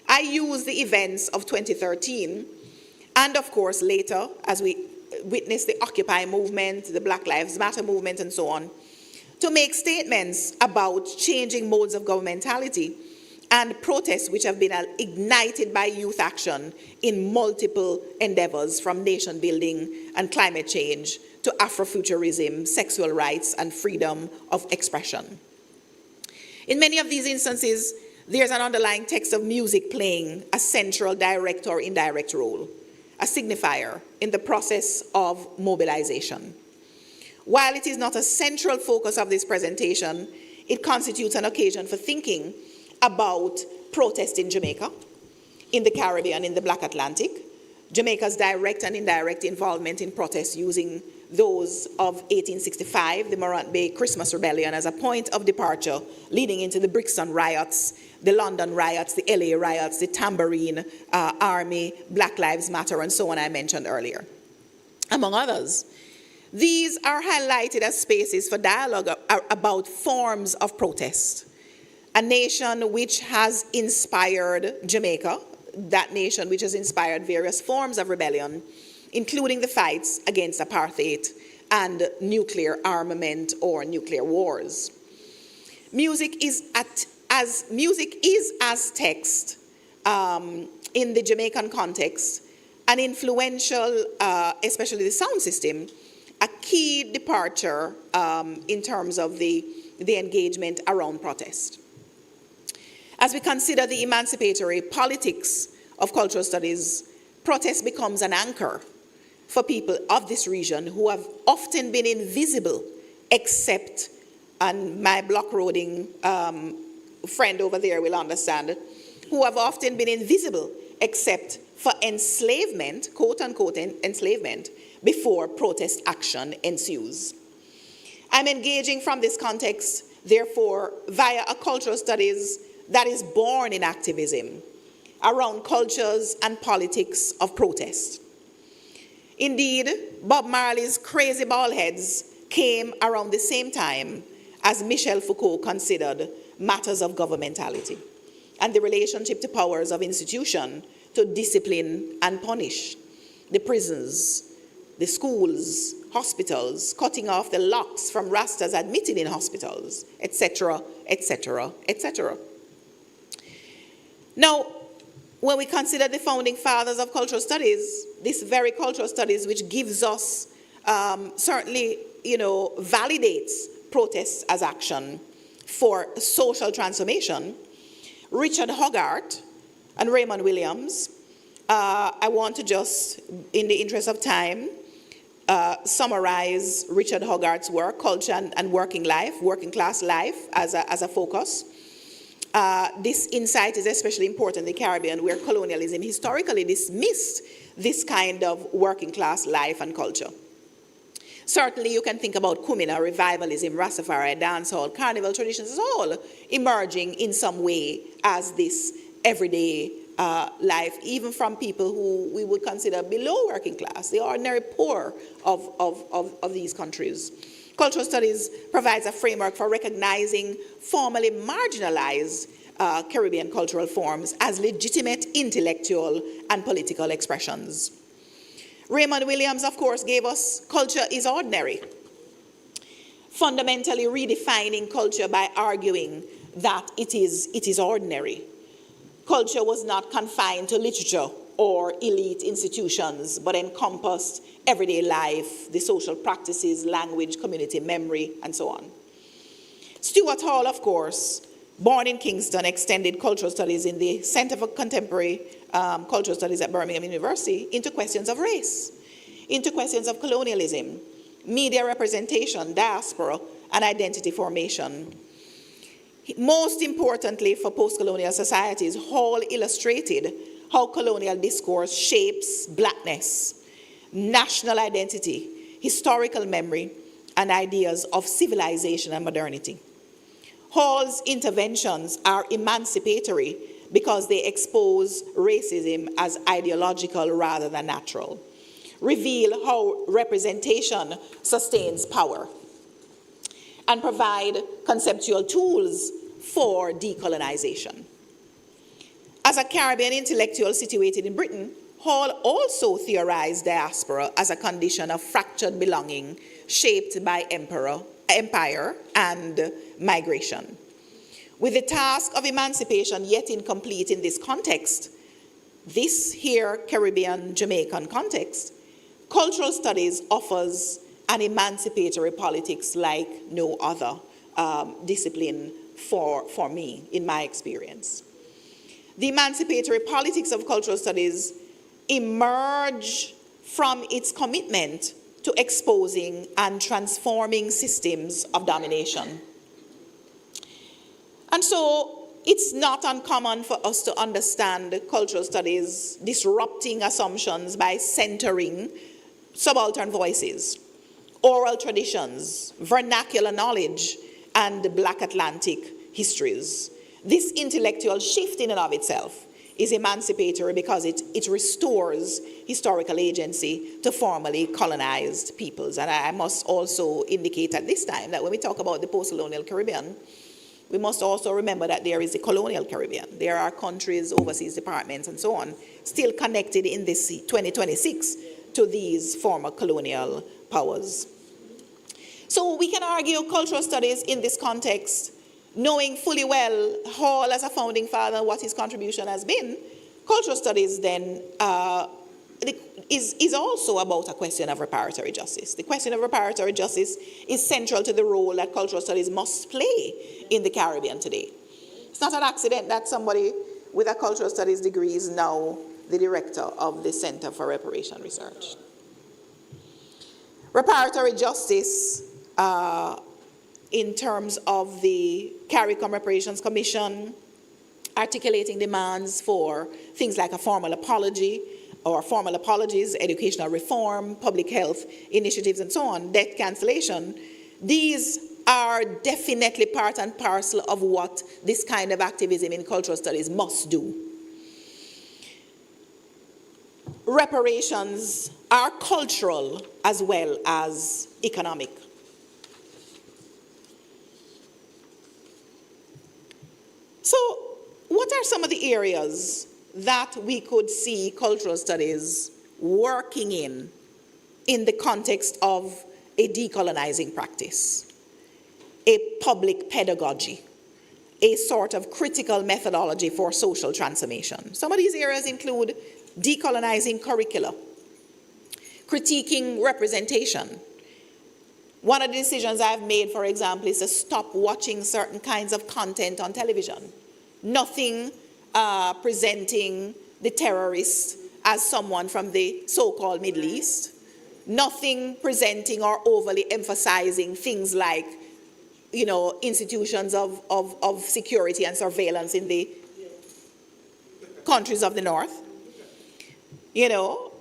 I used the events of 2013, and of course later, as we witnessed the Occupy movement, the Black Lives Matter movement, and so on, to make statements about changing modes of governmentality and protests which have been ignited by youth action in multiple endeavors, from nation building and climate change to Afrofuturism, sexual rights, and freedom of expression. In many of these instances, there's an underlying text of music playing a central direct or indirect role, a signifier in the process of mobilization. While it is not a central focus of this presentation, it constitutes an occasion for thinking about protest in Jamaica, in the Caribbean, in the Black Atlantic, Jamaica's direct and indirect involvement in protests using those of 1865, the Morant Bay Christmas Rebellion, as a point of departure leading into the Brixton riots, the London riots, the LA riots, the Tambourine Army, Black Lives Matter, and so on I mentioned earlier, among others. These are highlighted as spaces for dialogue about forms of protest. A nation which has inspired Jamaica, that nation which has inspired various forms of rebellion, including the fights against apartheid and nuclear armament or nuclear wars. Music is as text in the Jamaican context, an influential, especially the sound system, a key departure in terms of the engagement around protest. As we consider the emancipatory politics of cultural studies, protest becomes an anchor for people of this region who have often been invisible, except, and my block roading friend over there will understand, who have often been invisible except for enslavement, quote unquote enslavement, before protest action ensues. I'm engaging from this context, therefore, via a cultural studies that is born in activism around cultures and politics of protest. Indeed, Bob Marley's Crazy Baldheads came around the same time as Michel Foucault considered matters of governmentality and the relationship to powers of institution to discipline and punish, the prisons, the schools, hospitals, cutting off the locks from Rastas admitted in hospitals, etc., etc., etc. Now, when we consider the founding fathers of cultural studies, this very cultural studies which gives us, certainly, validates protests as action for social transformation, Richard Hogarth and Raymond Williams, I want to just, in the interest of time, summarize Richard Hogarth's work, Culture and Working Life, Working Class Life as a focus. This insight is especially important in the Caribbean, where colonialism historically dismissed this kind of working class life and culture. Certainly you can think about Kumina, revivalism, Rastafari, dancehall, carnival traditions, is all emerging in some way as this everyday life, even from people who we would consider below working class, the ordinary poor of these countries. Cultural studies provides a framework for recognizing formerly marginalized Caribbean cultural forms as legitimate intellectual and political expressions. Raymond Williams, of course, gave us Culture is Ordinary, fundamentally redefining culture by arguing that it is ordinary. Culture was not confined to literature or elite institutions, but encompassed everyday life, the social practices, language, community memory, and so on. Stuart Hall, of course, Born in Kingston, extended cultural studies in the Center for Contemporary Cultural Studies at Birmingham University into questions of race, into questions of colonialism, media representation, diaspora, and identity formation. Most importantly for post-colonial societies, Hall illustrated how colonial discourse shapes blackness, national identity, historical memory, and ideas of civilization and modernity. Hall's interventions are emancipatory because they expose racism as ideological rather than natural, reveal how representation sustains power, and provide conceptual tools for decolonization. As a Caribbean intellectual situated in Britain, Hall also theorized diaspora as a condition of fractured belonging shaped by empire and migration. With the task of emancipation yet incomplete in this context, this here Caribbean Jamaican context, cultural studies offers an emancipatory politics like no other discipline for me, in my experience. The emancipatory politics of cultural studies emerge from its commitment to exposing and transforming systems of domination. And so it's not uncommon for us to understand cultural studies disrupting assumptions by centering subaltern voices, oral traditions, vernacular knowledge, and Black Atlantic histories. This intellectual shift in and of itself is emancipatory because it restores historical agency to formerly colonized peoples. And I must also indicate at this time that when we talk about the post-colonial Caribbean, we must also remember that there is the colonial Caribbean. There are countries, overseas departments, and so on, still connected in this 2026 to these former colonial powers. So we can argue cultural studies in this context, knowing fully well Hall as a founding father, what his contribution has been. Cultural studies then is also about a question of reparatory justice. The question of reparatory justice is central to the role that cultural studies must play in the Caribbean today. It's not an accident that somebody with a cultural studies degree is now the director of the Center for Reparations Research. Reparatory justice, in terms of the CARICOM Reparations Commission, articulating demands for things like a formal apology, or formal apologies, educational reform, public health initiatives, and so on, debt cancellation. These are definitely part and parcel of what this kind of activism in cultural studies must do. Reparations are cultural as well as economic. So, what are some of the areas that we could see cultural studies working in the context of a decolonizing practice, a public pedagogy, a sort of critical methodology for social transformation? Some of these areas include decolonizing curricula, critiquing representation. One of the decisions I've made, for example, is to stop watching certain kinds of content on television. Nothing presenting the terrorists as someone from the so-called Middle East. Nothing presenting or overly emphasizing things like, you know, institutions of security and surveillance in the countries of the North. You know,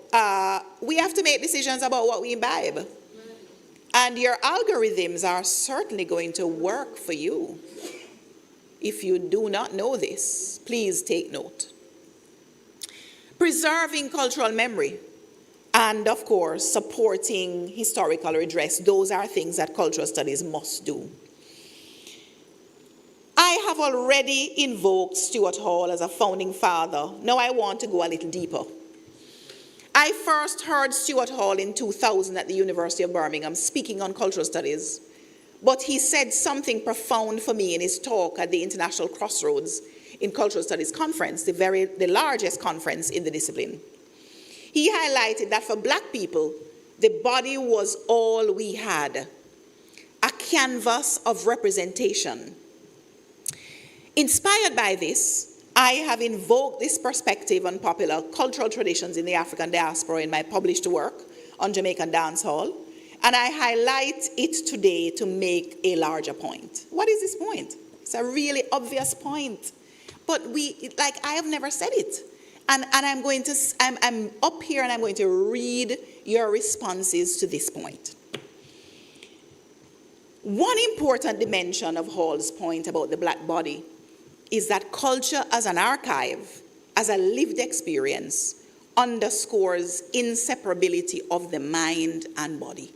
we have to make decisions about what we imbibe. And your algorithms are certainly going to work for you. If you do not know this, please take note. Preserving cultural memory and, of course, supporting historical redress, those are things that cultural studies must do. I have already invoked Stuart Hall as a founding father. Now I want to go a little deeper. I first heard Stuart Hall in 2000 at the University of Birmingham speaking on cultural studies, but he said something profound for me in his talk at the International Crossroads in Cultural Studies Conference, the largest conference in the discipline. He highlighted that for Black people, the body was all we had, a canvas of representation. Inspired by this, I have invoked this perspective on popular cultural traditions in the African diaspora in my published work on Jamaican dancehall, and I highlight it today to make a larger point. What is this point? It's a really obvious point, but I have never said it. And I'm up here and I'm going to read your responses to this point. One important dimension of Hall's point about the black body is that culture as an archive, as a lived experience, underscores inseparability of the mind and body.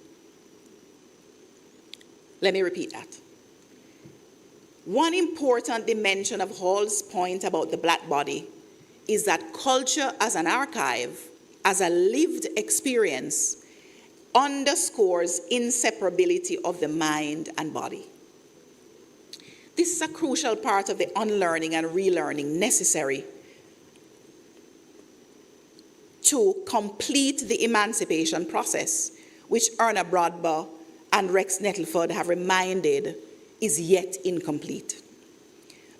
Let me repeat that. One important dimension of Hall's point about the black body is that culture as an archive, as a lived experience, underscores inseparability of the mind and body. This is a crucial part of the unlearning and relearning necessary to complete the emancipation process, which Erna Bradber and Rex Nettleford have reminded is yet incomplete.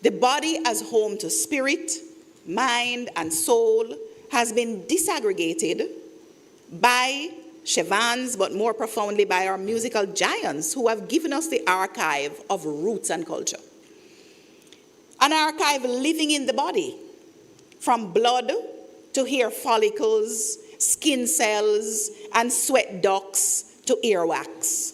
The body as home to spirit, mind, and soul has been disaggregated by Chevans, but more profoundly by our musical giants who have given us the archive of roots and culture. An archive living in the body, from blood to hair follicles, skin cells, and sweat ducts to earwax.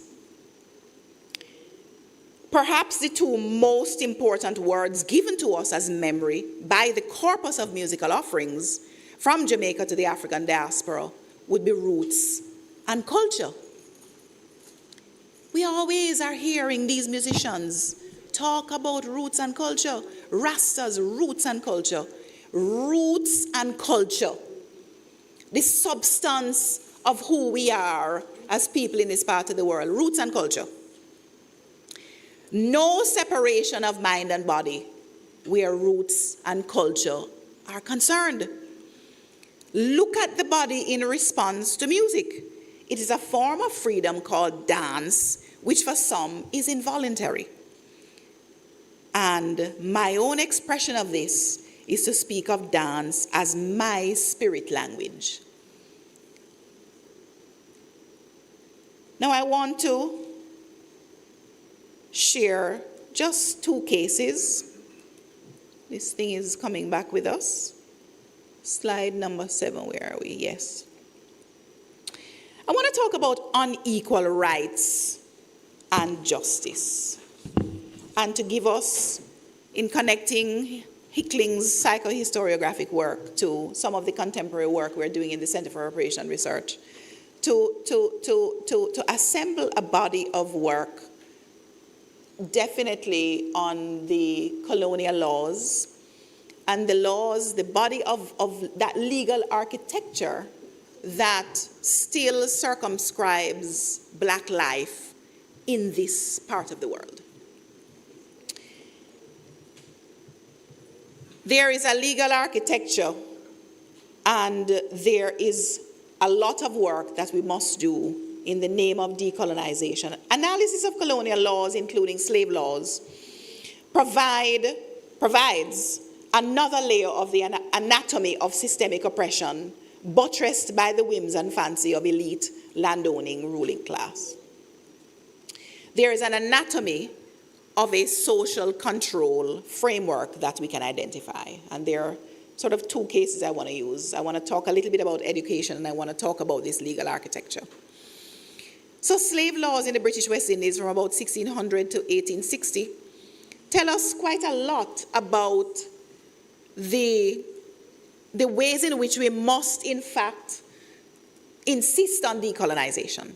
Perhaps the two most important words given to us as memory by the corpus of musical offerings from Jamaica to the African diaspora would be roots and culture. We always are hearing these musicians talk about roots and culture. Rastas, roots and culture. Roots and culture. The substance of who we are as people in this part of the world. Roots and culture. No separation of mind and body where roots and culture are concerned. Look at the body in response to music. It is a form of freedom called dance, which for some is involuntary. And my own expression of this is to speak of dance as my spirit language. Now I want to share just two cases. This thing is coming back with us. Slide number 7, where are we? Yes. I want to talk about unequal rights and justice. And to give us, in connecting Hickling's psychohistoriographic work to some of the contemporary work we're doing in the Center for Reparations Research, to assemble a body of work definitely on the colonial laws and the laws, the body of that legal architecture that still circumscribes black life in this part of the world. There is a legal architecture and there is a lot of work that we must do in the name of decolonization. Analysis of colonial laws, including slave laws, provides another layer of the anatomy of systemic oppression, buttressed by the whims and fancy of elite landowning ruling class. There is an anatomy of a social control framework that we can identify. And there are sort of two cases I want to use. I want to talk a little bit about education, and I want to talk about this legal architecture. So slave laws in the British West Indies from about 1600 to 1860 tell us quite a lot about the ways in which we must, in fact, insist on decolonization.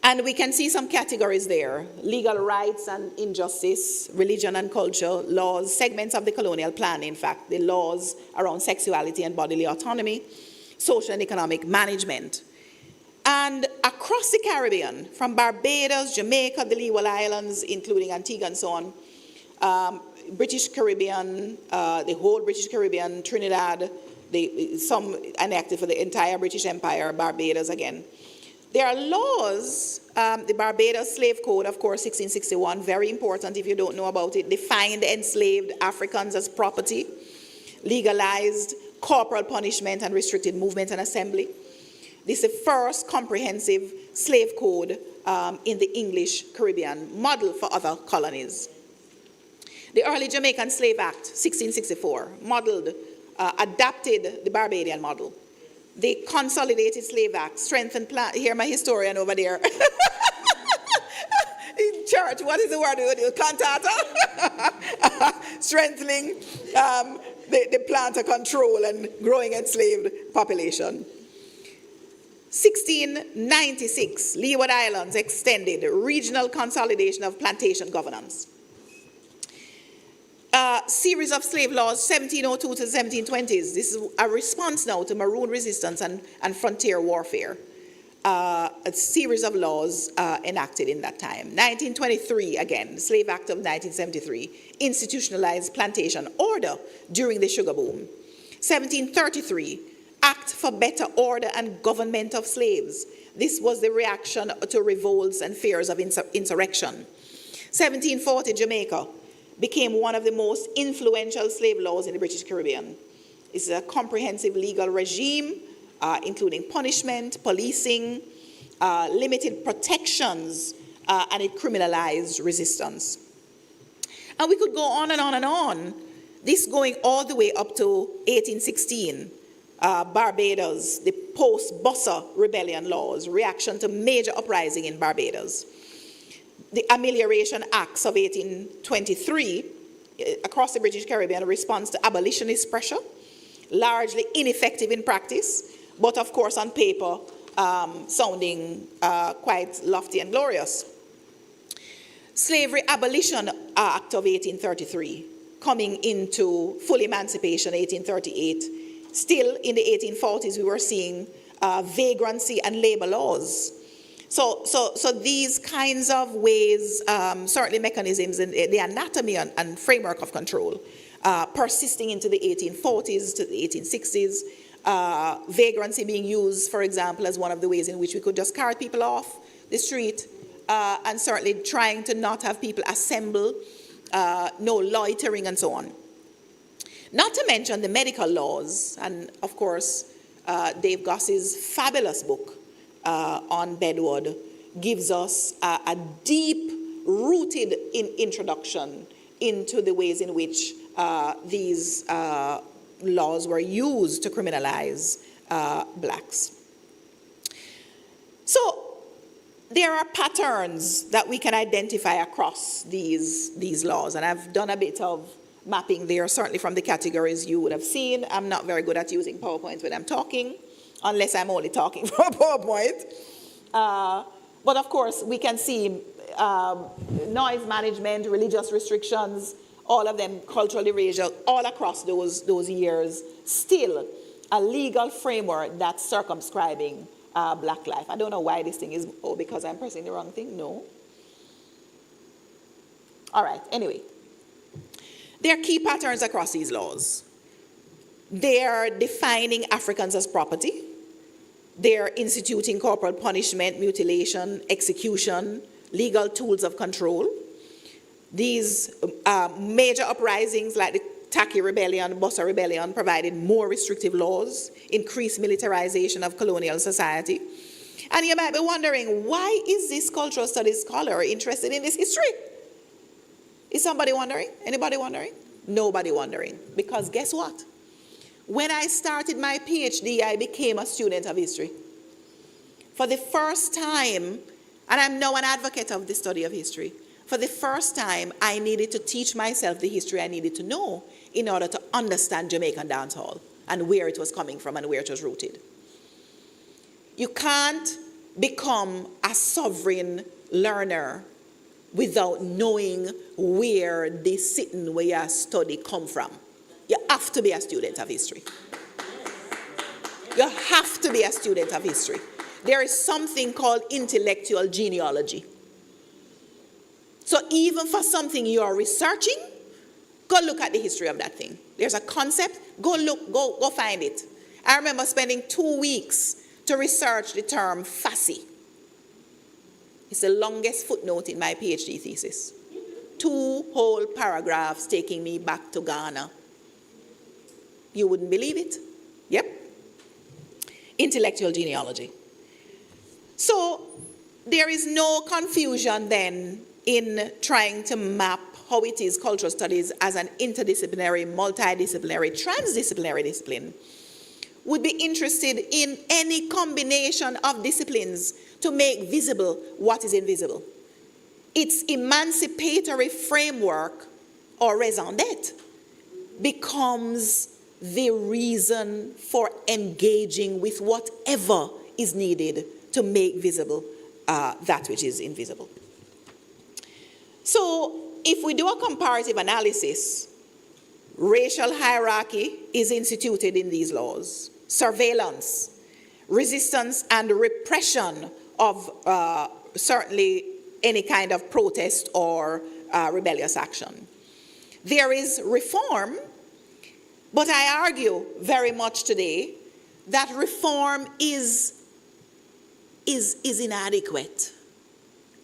And we can see some categories there: legal rights and injustice, religion and culture, laws, segments of the colonial plan, in fact, the laws around sexuality and bodily autonomy, social and economic management. And across the Caribbean, from Barbados, Jamaica, the Leeward Islands, including Antigua and so on, British Caribbean, the whole British Caribbean, Trinidad, some enacted for the entire British Empire, Barbados again. There are laws, the Barbados Slave Code, of course, 1661, very important if you don't know about it, defined enslaved Africans as property, legalized corporal punishment and restricted movement and assembly. This is the first comprehensive slave code in the English Caribbean, model for other colonies. The early Jamaican Slave Act, 1664, modeled, adapted the Barbadian model. The Consolidated Slave Act strengthened plan. Hear my historian over there. In church, what is the word? Cantata? Strengthening the planter control and growing enslaved population. 1696, Leeward Islands extended regional consolidation of plantation governance. Series of slave laws, 1702 to 1720s. This is a response now to Maroon resistance and frontier warfare. A series of laws enacted in that time. 1923, again, the Slave Act of 1973, institutionalized plantation order during the sugar boom. 1733, Act for Better Order and Government of Slaves. This was the reaction to revolts and fears of insurrection. 1740, Jamaica became one of the most influential slave laws in the British Caribbean. It's a comprehensive legal regime, including punishment, policing, limited protections, and it criminalized resistance. And we could go on and on and on, this going all the way up to 1816, Barbados, the post-Bossa rebellion laws, reaction to major uprising in Barbados. The Amelioration Acts of 1823 across the British Caribbean, in response to abolitionist pressure, largely ineffective in practice, but of course on paper sounding quite lofty and glorious. Slavery Abolition Act of 1833, coming into full emancipation 1838. Still in the 1840s we were seeing vagrancy and labor laws. So these kinds of ways, certainly mechanisms in the anatomy and framework of control, persisting into the 1840s to the 1860s, vagrancy being used, for example, as one of the ways in which we could just carry people off the street, and certainly trying to not have people assemble, no loitering and so on. Not to mention the medical laws, and of course, Dave Goss's fabulous book, on bedwood gives us a deep-rooted introduction into the ways in which these laws were used to criminalize blacks. So there are patterns that we can identify across these laws, and I've done a bit of mapping there, certainly from the categories you would have seen. I'm not very good at using PowerPoint when I'm talking, unless I'm only talking from PowerPoint. But of course, we can see noise management, religious restrictions, all of them cultural erasure, all across those years, still a legal framework that's circumscribing black life. I don't know why this thing is, because I'm pressing the wrong thing? No. All right, anyway. There are key patterns across these laws. They are defining Africans as property. They are instituting corporal punishment, mutilation, execution, legal tools of control. These major uprisings like the Taki Rebellion, Bossa Rebellion provided more restrictive laws, increased militarization of colonial society. And you might be wondering, why is this cultural studies scholar interested in this history? Is somebody wondering? Anybody wondering? Nobody wondering. Because guess what? When I started my PhD, I became a student of history. For the first time, and I'm now an advocate of the study of history, for the first time, I needed to teach myself the history I needed to know in order to understand Jamaican dancehall and where it was coming from and where it was rooted. You can't become a sovereign learner without knowing where the sitting where you study come from. You have to be a student of history. You have to be a student of history. There is something called intellectual genealogy. So even for something you are researching, go look at the history of that thing. There's a concept, go look, go find it. I remember spending 2 weeks to research the term Fassi. It's the longest footnote in my PhD thesis. 2 whole paragraphs taking me back to Ghana. You wouldn't believe it. Yep. Intellectual genealogy. So there is no confusion then in trying to map how it is cultural studies as an interdisciplinary, multidisciplinary, transdisciplinary discipline would be interested in any combination of disciplines to make visible what is invisible. Its emancipatory framework, or raison d'etre, becomes the reason for engaging with whatever is needed to make visible that which is invisible. So, if we do a comparative analysis, racial hierarchy is instituted in these laws. Surveillance, resistance and repression of certainly any kind of protest or rebellious action. There is reform, but I argue very much today that reform is inadequate.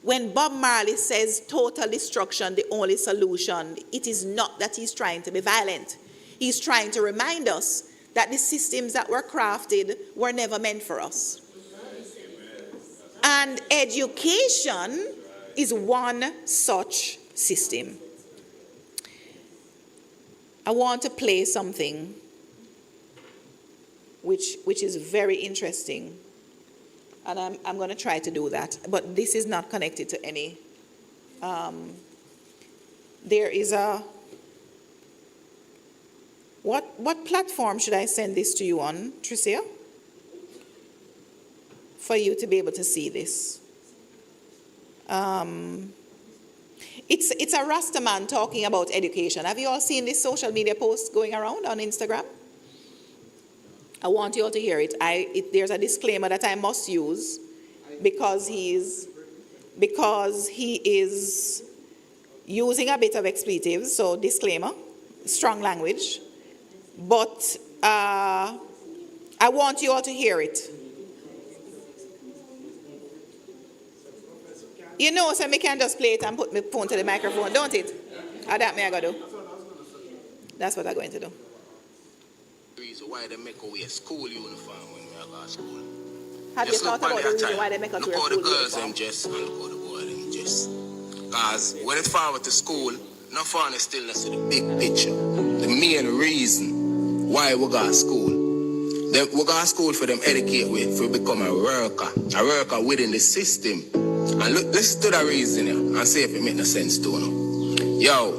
When Bob Marley says total destruction, the only solution, it is not that he's trying to be violent. He's trying to remind us that the systems that were crafted were never meant for us. And education is one such system. I want to play something which is very interesting. And I'm going to try to do that. But this is not connected to any. There is a... What platform should I send this to you on, Tricia? For you to be able to see this. It's a Rastaman talking about education. Have you all seen this social media post going around on Instagram? I want you all to hear it. There's a disclaimer that I must use because he is using a bit of expletives, so disclaimer, strong language. But I want you all to hear it. You know, so I can just play it and put my phone to the microphone, don't it? Or that me I gotta do. That's what I'm going to do. Reason why they make us wear school uniform when we go to school. Have you thought about the reason why they make us wear school uniform? Look how the girls them dress and look how the boys them dress. Because when it's forward to school, no fun is still not see the big picture. The main reason why we go to school. We go to school for them educate we for become a worker within the system. And look, listen to the reason here and see if it make no sense to you. Yo,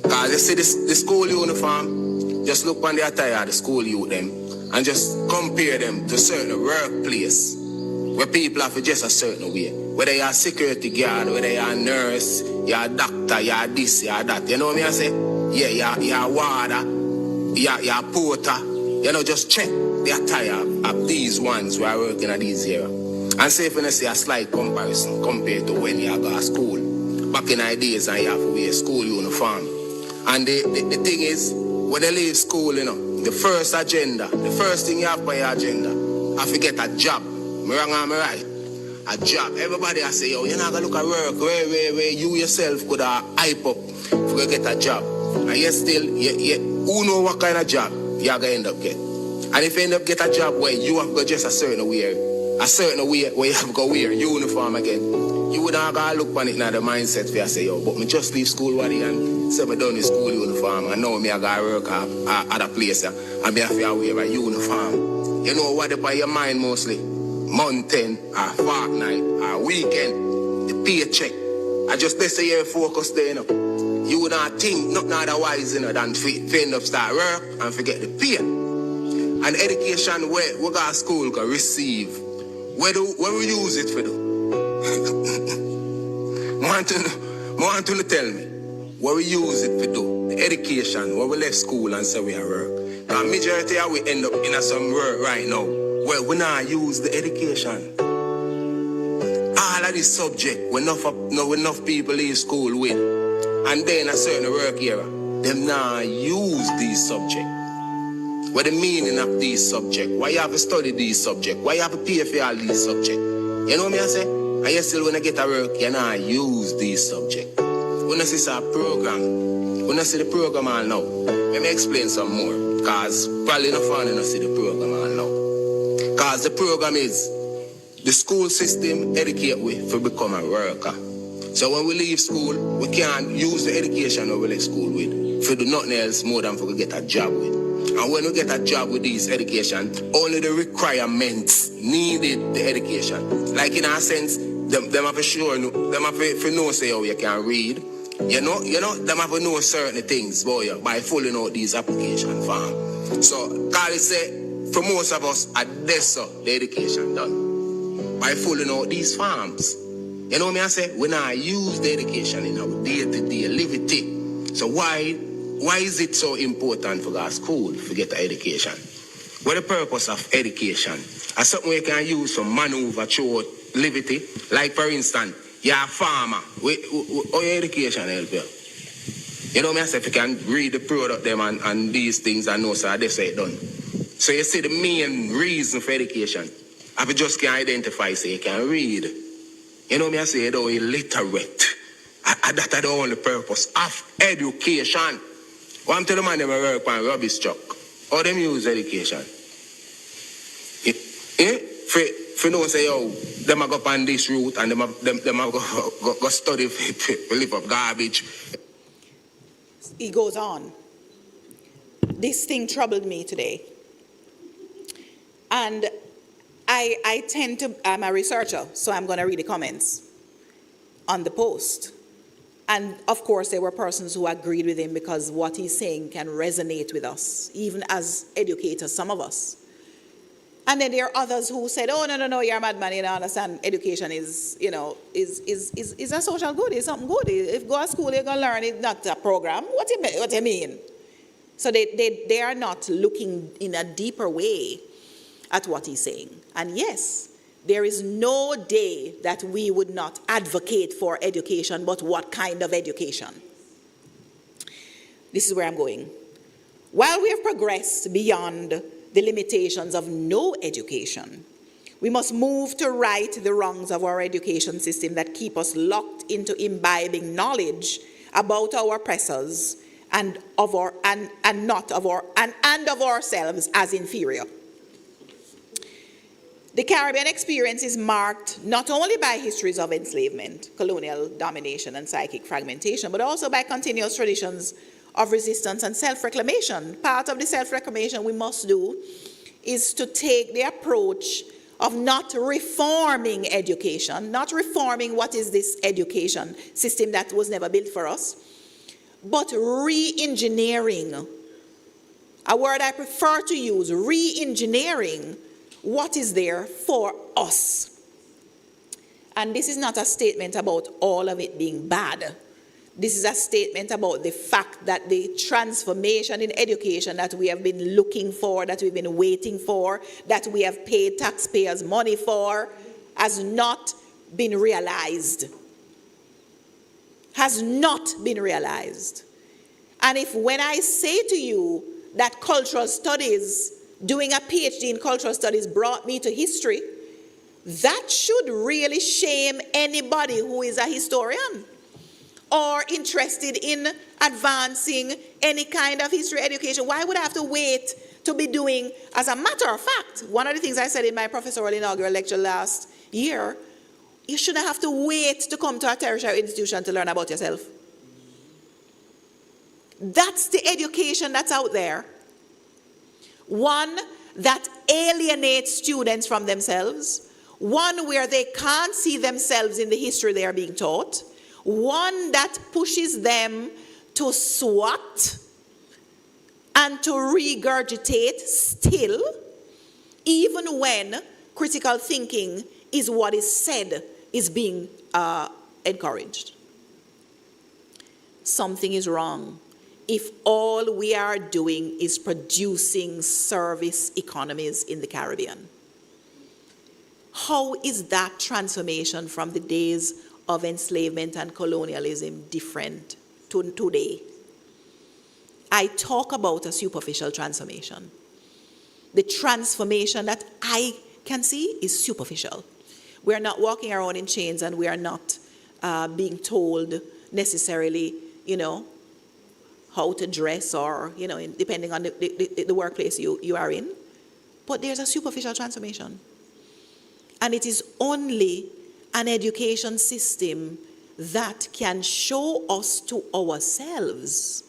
because you see the school uniform, just look on the attire of the school youth them and just compare them to certain workplace where people have to dress a certain way. Whether you're a security guard, whether you're a nurse, you're a doctor, you're this, you're that. You know what I say? Yeah, you're a warder, you're a porter. You know, just check the attire of these ones who are working at these areas. And say if you see a slight comparison compared to when you go to school. Back in the days and you have to wear school uniform. And the thing is, when they leave school, you know, the first agenda, the first thing you have on your agenda, I forget a job. Me wrong or me right? A job. Everybody I say, yo, you're not gonna look at work where you yourself could hype up to get a job. And yet still, who know what kind of job you're gonna end up get. And if you end up get a job where you have to go just a certain way where you have to go wear uniform again, you would not go look on it now the mindset for you say, yo, but me just leave school one day and say me done with school uniform and now me I go work at a place and me have to wear a uniform. You know what upon your mind mostly? Month end or fortnight or weekend, the paycheck. I just let's say you're focused there, you know. You would not think nothing otherwise, you know, than to end up start work and forget the pay. And education where we got school can receive. Where we use it for do? want to tell me where we use it for do? The education, where we left school and say we are work. The majority of we end up in some work right now where we not use the education. All of this subject, when enough people leave school with, and then a certain work era, them not use these subjects. What the meaning of these subjects? Why you have to study these subjects? Why you have to pay for all these subjects? You know what I say? And you still when you get a work, you not use these subjects. When you see a program, when you see the program all now, let me explain some more. Because probably not fun to see the program all now. Because the program is the school system educate we for become a worker. So when we leave school, we can't use the education that we leave school with for do nothing else more than for get a job with. And when we get a job with this education, only the requirements needed the education. Like in a sense, them have to sure, them have to know say how you can read. You know, them have to know certain things boy, by filling out these application forms. So Carly say, for most of us, at this the education done. By filling out these forms. You know what I say? We not use the education in our day-to-day living. So why is it so important for our school to get an education? What the purpose of education? As something we can use to maneuver through liberty. Like for instance, you're a farmer. How your education help you? You know what I say? If you can read the product them and these things and know so they say it done. So you see the main reason for education. If you just can identify, say you can read. You know me, I say, you're illiterate. That's the only purpose of education. What I'm telling the man, they work on rubbish truck. How them use education? If you don't say, yo, them a go on this route and them a go study for lift up garbage. He goes on. This thing troubled me today. And I'm a researcher, so I'm going to read the comments on the post. And of course, there were persons who agreed with him because what he's saying can resonate with us, even as educators, some of us. And then there are others who said, oh, no, you're a madman, you don't understand. Education is a social good, it's something good. If you go to school, you're going to learn, it's not a program. What do you mean? So they are not looking in a deeper way at what he's saying. And yes, there is no day that we would not advocate for education, but what kind of education? This is where I'm going. While we have progressed beyond the limitations of no education, we must move to right the wrongs of our education system that keep us locked into imbibing knowledge about our oppressors and of ourselves as inferior. The Caribbean experience is marked not only by histories of enslavement, colonial domination, and psychic fragmentation, but also by continuous traditions of resistance and self-reclamation. Part of the self-reclamation we must do is to take the approach of not reforming education, not reforming what is this education system that was never built for us, but re-engineering. A word I prefer to use, re-engineering what is there for us. And this is not a statement about all of it being bad. This is a statement about the fact that the transformation in education that we have been looking for, that we've been waiting for, that we have paid taxpayers' money for, has not been realized. Has not been realized. And if when I say to you that cultural studies, doing a PhD in cultural studies brought me to history, that should really shame anybody who is a historian or interested in advancing any kind of history education. Why would I have to wait to be doing, as a matter of fact, one of the things I said in my professorial inaugural lecture last year, you shouldn't have to wait to come to a tertiary institution to learn about yourself. That's the education that's out there. One that alienates students from themselves, one where they can't see themselves in the history they are being taught, one that pushes them to swat and to regurgitate still, even when critical thinking is what is said is being encouraged. Something is wrong if all we are doing is producing service economies in the Caribbean. How is that transformation from the days of enslavement and colonialism different to today? I talk about a superficial transformation. The transformation that I can see is superficial. We are not walking around in chains, and we are not being told necessarily, how to dress, or, depending on the workplace you are in. But there's a superficial transformation. And it is only an education system that can show us to ourselves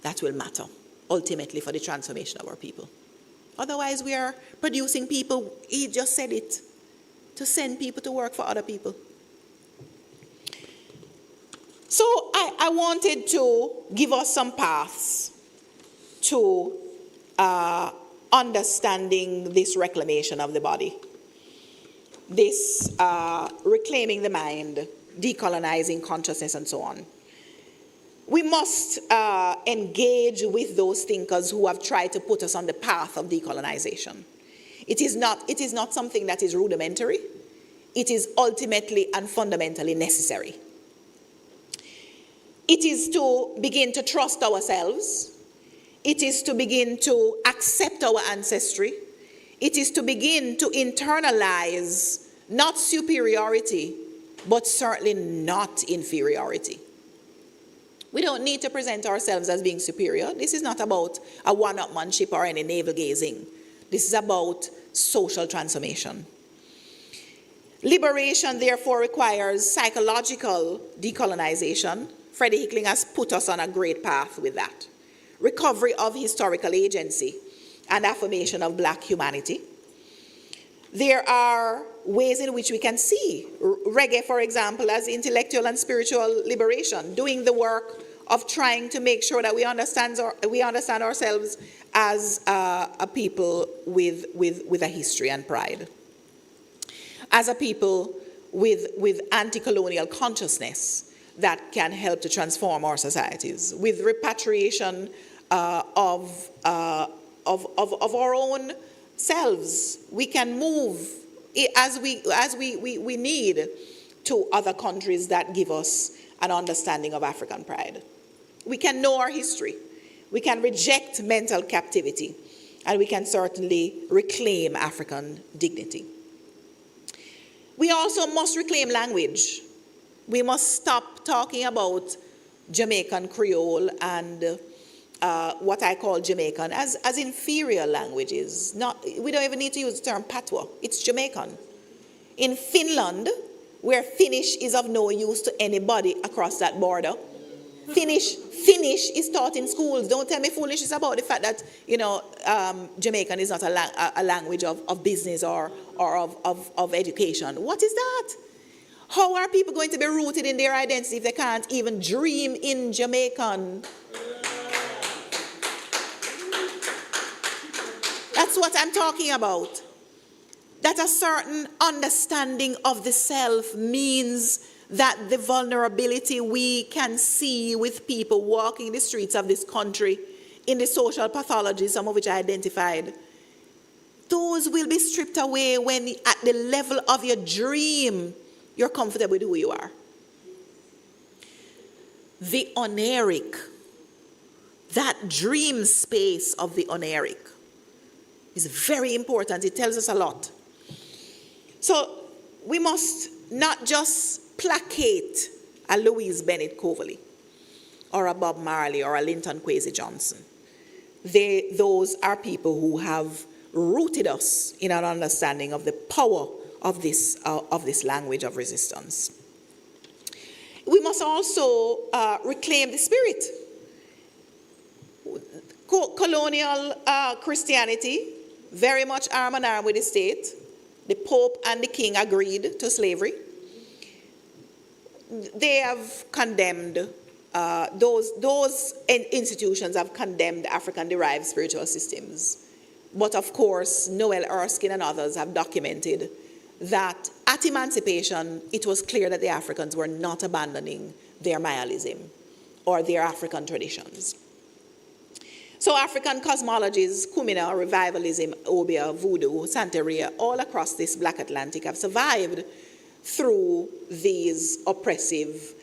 that will matter, ultimately, for the transformation of our people. Otherwise, we are producing people, he just said it, to send people to work for other people. So I wanted to give us some paths to understanding this reclamation of the body, this reclaiming the mind, decolonizing consciousness, and so on. We must engage with those thinkers who have tried to put us on the path of decolonization. It is not something that is rudimentary. It is ultimately and fundamentally necessary. It is to begin to trust ourselves. It is to begin to accept our ancestry. It is to begin to internalize not superiority, but certainly not inferiority. We don't need to present ourselves as being superior. This is not about a one-upmanship or any navel-gazing. This is about social transformation. Liberation, therefore, requires psychological decolonization. Freddie Hickling has put us on a great path with that. Recovery of historical agency and affirmation of Black humanity. There are ways in which we can see reggae, for example, as intellectual and spiritual liberation, doing the work of trying to make sure that we understand ourselves as a people with a history and pride, as a people with anti-colonial consciousness that can help to transform our societies, with repatriation of our own selves. We can move as we need to other countries that give us an understanding of African pride. We can know our history. We can reject mental captivity, and we can certainly reclaim African dignity. We also must reclaim language. We must stop talking about Jamaican Creole and what I call Jamaican as inferior languages. We don't even need to use the term patois. It's Jamaican. In Finland, where Finnish is of no use to anybody across that border, Finnish is taught in schools. Don't tell me foolishness about the fact that Jamaican is not a language of business or of education. What is that? How are people going to be rooted in their identity if they can't even dream in Jamaican? That's what I'm talking about. That a certain understanding of the self means that the vulnerability we can see with people walking the streets of this country, in the social pathology, some of which I identified, those will be stripped away when at the level of your dream, you're comfortable with who you are. The oneric, that dream space of the oneric, is very important. It tells us a lot. So we must not just placate a Louise Bennett Coverley or a Bob Marley or a Linton Kwesi Johnson. Those are people who have rooted us in an understanding of the power of this language of resistance. We must also reclaim the spirit. Colonial Christianity, very much arm in arm with the state. The Pope and the King agreed to slavery. They have condemned, those institutions have condemned African-derived spiritual systems. But of course, Noel Erskine and others have documented that at emancipation, it was clear that the Africans were not abandoning their Mayalism or their African traditions. So African cosmologies, Kumina, Revivalism, Obia, Voodoo, Santeria, all across this Black Atlantic have survived through these oppressive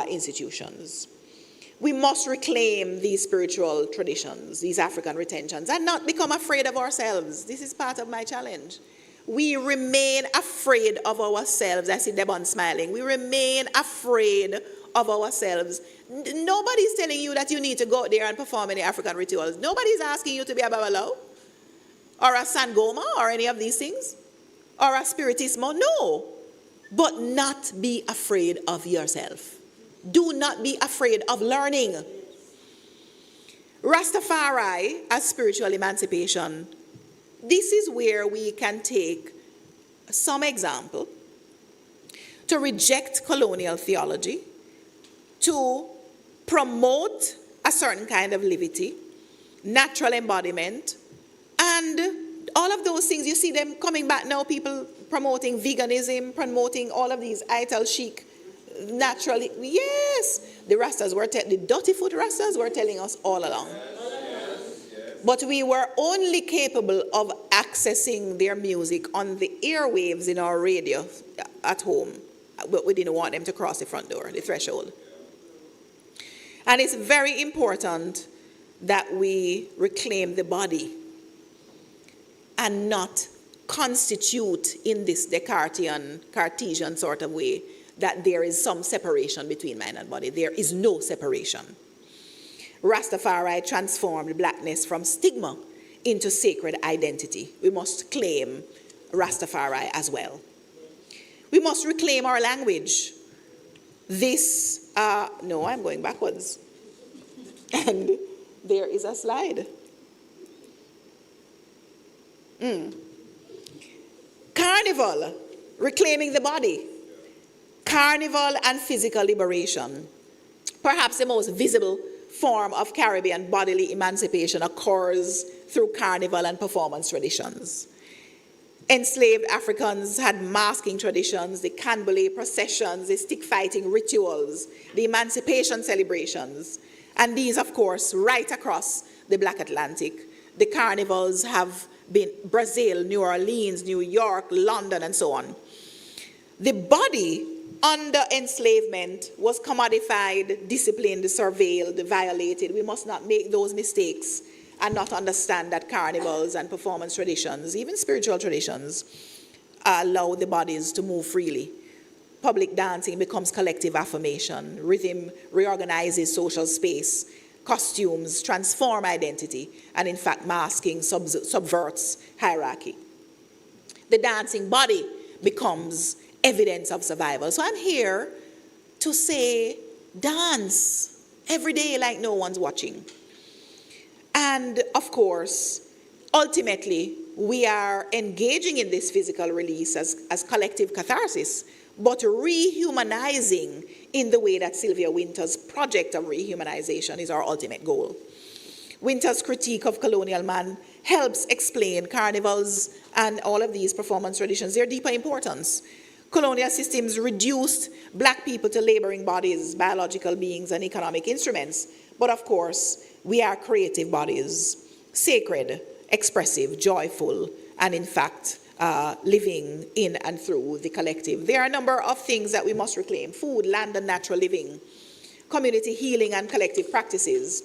institutions. We must reclaim these spiritual traditions, these African retentions, and not become afraid of ourselves. This is part of my challenge. we remain afraid of ourselves. I see Devon smiling. We remain afraid of ourselves. Nobody's telling you that you need to go out there and perform any African rituals. Nobody's asking you to be a Babalawo or a Sangoma or any of these things or a Spiritismo. No. But not be afraid of yourself. Do not be afraid of learning. Rastafari as spiritual emancipation. This is where we can take some example to reject colonial theology, to promote a certain kind of livity, natural embodiment, and all of those things. You see them coming back now, people promoting veganism, promoting all of these Aital chic, naturally. Yes, the Rastas were, the dirty foot Rastas were telling us all along. But we were only capable of accessing their music on the airwaves in our radio at home. But we didn't want them to cross the front door, the threshold. And it's very important that we reclaim the body and not constitute in this Cartesian sort of way that there is some separation between mind and body. There is no separation. Rastafari transformed blackness from stigma into sacred identity. We must claim Rastafari as well. We must reclaim our language. No, I'm going backwards. And there is a slide. Carnival, reclaiming the body. Carnival and physical liberation. Perhaps the most visible form of Caribbean bodily emancipation occurs through carnival and performance traditions. Enslaved Africans had masking traditions, the canboulay processions, the stick fighting rituals, the emancipation celebrations, and these, of course, right across the Black Atlantic. The carnivals have been Brazil, New Orleans, New York, London, and so on. The body under enslavement was commodified, disciplined, surveilled, violated. We must not make those mistakes and not understand that carnivals and performance traditions, even spiritual traditions, allow the bodies to move freely. Public dancing becomes collective affirmation. Rhythm reorganizes social space. Costumes transform identity. And in fact, masking subverts hierarchy. The dancing body becomes evidence of survival. So I'm here to say, dance every day like no one's watching. And of course, ultimately, we are engaging in this physical release as collective catharsis, but rehumanizing in the way that Sylvia Wynter's project of rehumanization is our ultimate goal. Wynter's critique of colonial man helps explain carnivals and all of these performance traditions, their deeper importance. Colonial systems reduced black people to laboring bodies, biological beings, and economic instruments. But of course, we are creative bodies, sacred, expressive, joyful, and in fact, living in and through the collective. There are a number of things that we must reclaim: food, land, and natural living, community healing, and collective practices.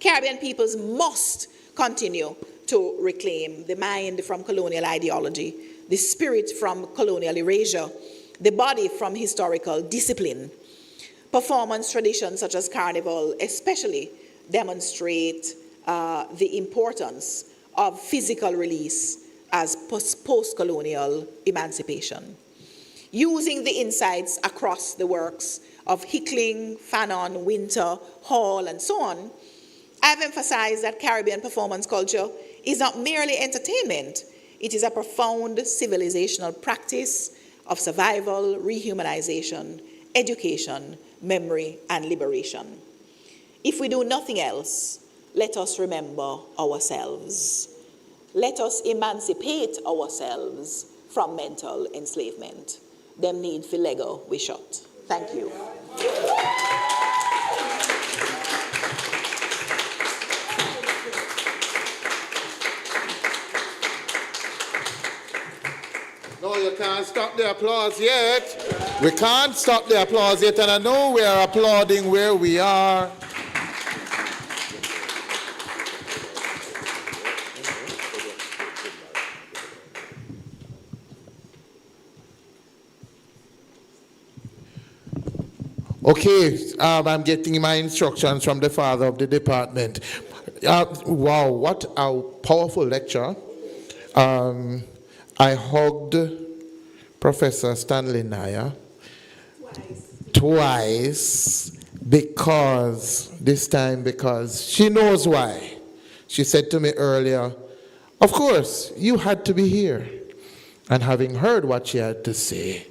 Caribbean peoples must continue to reclaim the mind from colonial ideology, the spirit from colonial erasure, the body from historical discipline. Performance traditions such as carnival especially demonstrate the importance of physical release as post-colonial emancipation. Using the insights across the works of Hickling, Fanon, Wynter, Hall, and so on, I've emphasized that Caribbean performance culture is not merely entertainment. It is a profound civilizational practice of survival, rehumanization, education, memory, and liberation. If we do nothing else, let us remember ourselves. Let us emancipate ourselves from mental enslavement. Them need for Lego we shot. Thank you. No, you can't stop the applause yet. We can't stop the applause yet, and I know we are applauding where we are. Okay, I'm getting my instructions from the father of the department. Wow, what a powerful lecture. I hugged Professor Stanley Niaah twice because she knows why. She said to me earlier, of course, you had to be here. And having heard what she had to say,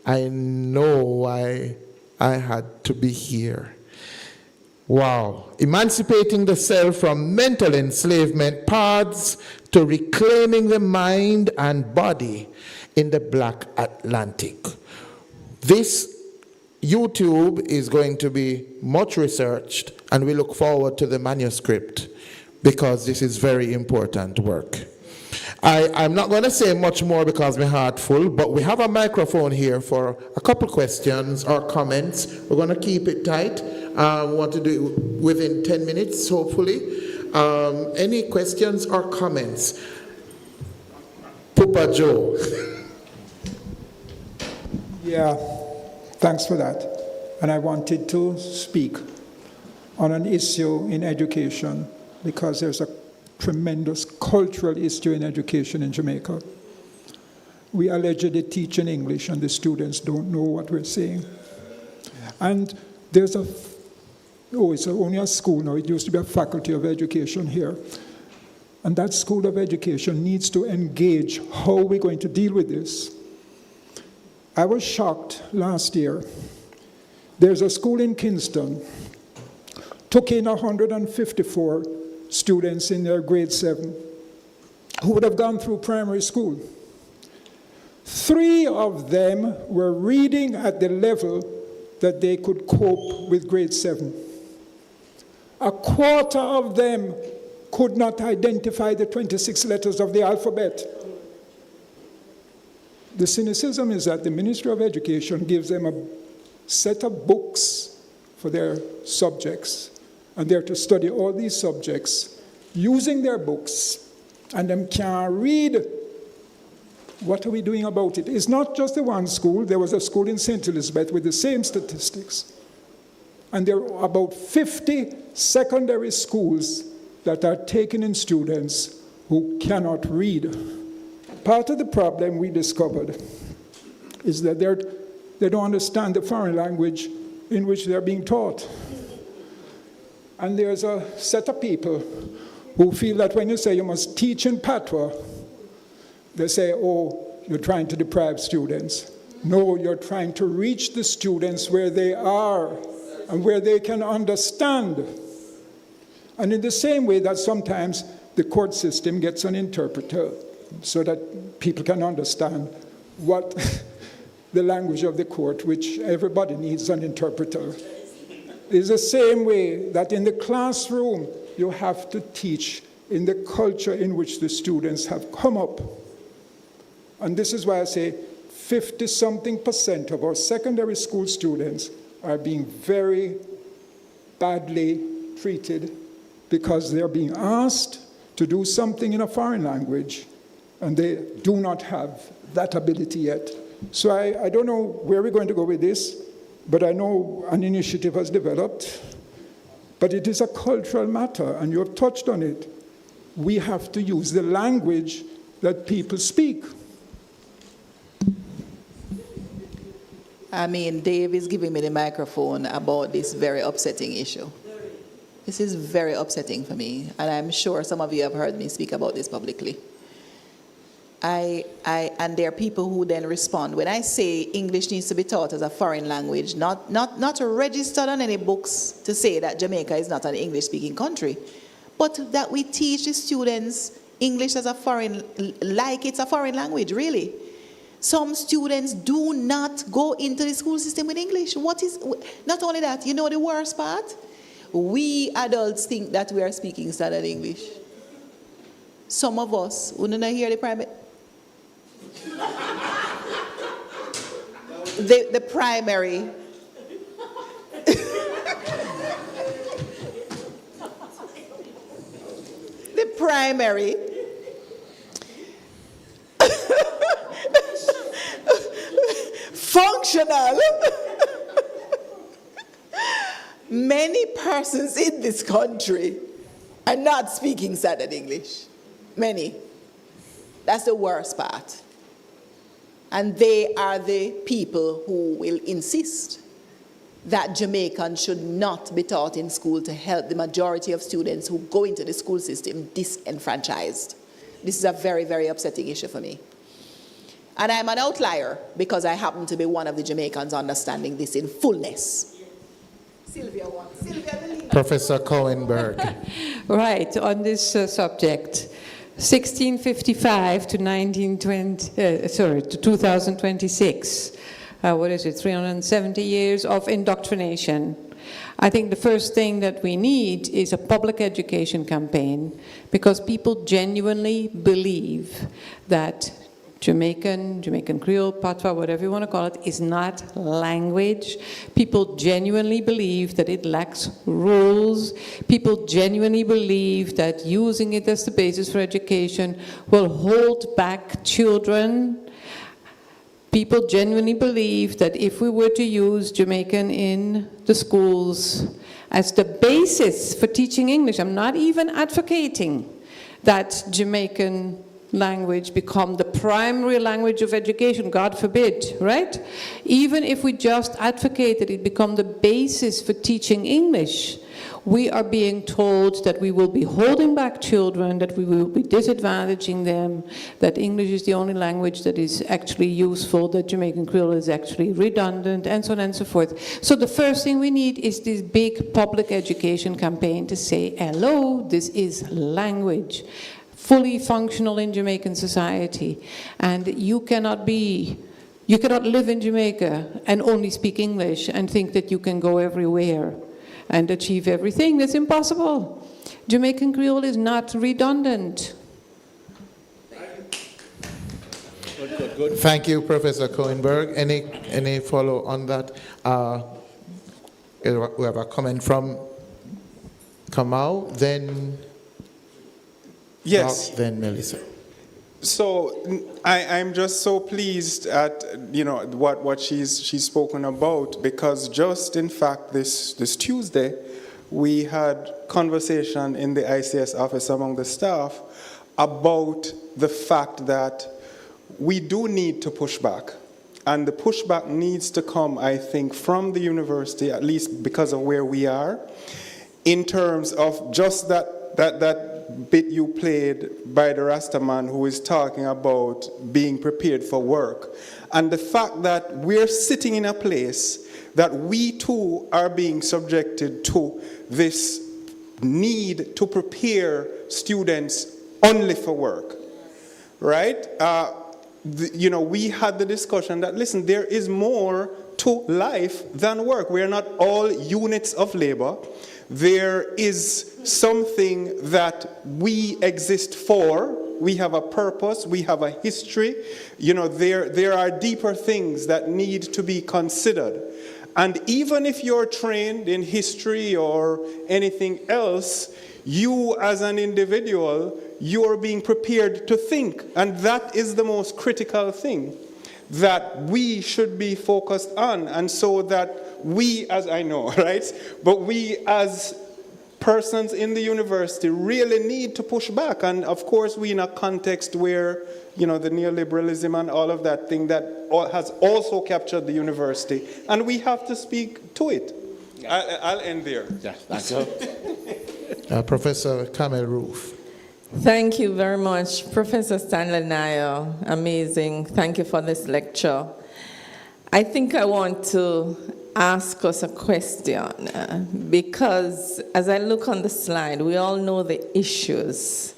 I know why I had to be here. Wow. Emancipating the self from mental enslavement paths to reclaiming the mind and body in the Black Atlantic. This YouTube is going to be much researched, and we look forward to the manuscript because this is very important work. I'm not going to say much more because my heart full, but we have a microphone here for a couple questions or comments. We're going to keep it tight. We want to do it within 10 minutes, hopefully. Any questions or comments? Papa Joe. Yeah, thanks for that. And I wanted to speak on an issue in education because there's a tremendous cultural issue in education in Jamaica. We allegedly teach in English and the students don't know what we're saying. And there's it's only a school now, it used to be a faculty of education here. And that school of education needs to engage how we're going to deal with this. I was shocked last year. There's a school in Kingston, took in 154 students in their grade 7 who would have gone through primary school. 3 of them were reading at the level that they could cope with grade 7. A quarter of them could not identify the 26 letters of the alphabet. The cynicism is that the Ministry of Education gives them a set of books for their subjects, and they're to study all these subjects using their books, and them can't read. What are we doing about it? It's not just the one school. There was a school in St. Elizabeth with the same statistics. And there are about 50 secondary schools that are taking in students who cannot read. Part of the problem we discovered is that they don't understand the foreign language in which they're being taught. And there's a set of people who feel that when you say you must teach in patois, they say, oh, you're trying to deprive students. No, you're trying to reach the students where they are and where they can understand. And in the same way that sometimes the court system gets an interpreter so that people can understand what the language of the court, which everybody needs an interpreter. It's the same way that in the classroom, you have to teach in the culture in which the students have come up. And this is why I say 50-something% of our secondary school students are being very badly treated because they're being asked to do something in a foreign language, and they do not have that ability yet. So I don't know where we're going to go with this, but I know an initiative has developed. But it is a cultural matter, and you have touched on it. We have to use the language that people speak. I mean, Dave is giving me the microphone about this very upsetting issue. This is very upsetting for me, and I'm sure some of you have heard me speak about this publicly. And there are people who then respond. When I say English needs to be taught as a foreign language, not registered on any books to say that Jamaica is not an English-speaking country, but that we teach the students English as a foreign, like it's a foreign language, really. Some students do not go into the school system with English. Not only that, you know the worst part? We adults think that we are speaking standard English. Some of us, wouldn't I hear the primary? The primary. The primary. Functional. many persons in this country are not speaking standard English. Many. That's the worst part. And they are the people who will insist that Jamaican should not be taught in school to help the majority of students who go into the school system disenfranchised. This is a very, very upsetting issue for me. And I'm an outlier because I happen to be one of the Jamaicans understanding this in fullness. Sylvia, Professor Cohenberg. Right, on this subject. 1655 to 2026. What is it, 370 years of indoctrination. I think the first thing that we need is a public education campaign, because people genuinely believe that Jamaican Creole, Patois, whatever you want to call it, is not language. People genuinely believe that it lacks rules. People genuinely believe that using it as the basis for education will hold back children. People genuinely believe that if we were to use Jamaican in the schools as the basis for teaching English, I'm not even advocating that Jamaican language become the primary language of education, God forbid, right? Even if we just advocate that it become the basis for teaching English, we are being told that we will be holding back children, that we will be disadvantaging them, that English is the only language that is actually useful, that Jamaican Creole is actually redundant, and so on and so forth. So the first thing we need is this big public education campaign to say, hello, this is language, fully functional in Jamaican society, and you cannot live in Jamaica and only speak English and think that you can go everywhere and achieve everything. That's impossible. Jamaican Creole is not redundant. Good. Thank you, Professor Cohenberg. Any follow on that? We have a comment from Kamau, then yes, Rob, then Melissa. So I'm just so pleased at what she's spoken about, because just in fact this Tuesday we had conversation in the ICS office among the staff about the fact that we do need to push back, and the pushback needs to come, I think, from the university, at least because of where we are, in terms of just that bit you played by the Rastaman who is talking about being prepared for work, and the fact that we're sitting in a place that we too are being subjected to this need to prepare students only for work, right? We had the discussion that, listen, there is more to life than work. We are not all units of labor. There is something that we exist for. We have a purpose. We have a history. There are deeper things that need to be considered. And even if you're trained in history or anything else, you as an individual, you're being prepared to think. And that is the most critical thing that we should be focused on. And so that we, as I know, right? But we as persons in the university really need to push back. And of course, we're in a context where, the neoliberalism and all of that thing that has also captured the university. And we have to speak to it. I'll end there. Yeah, thank you. Professor Kamel Roof. Thank you very much, Professor Stanley Niaah. Amazing. Thank you for this lecture. I think I want to ask us a question because as I look on the slide, we all know the issues.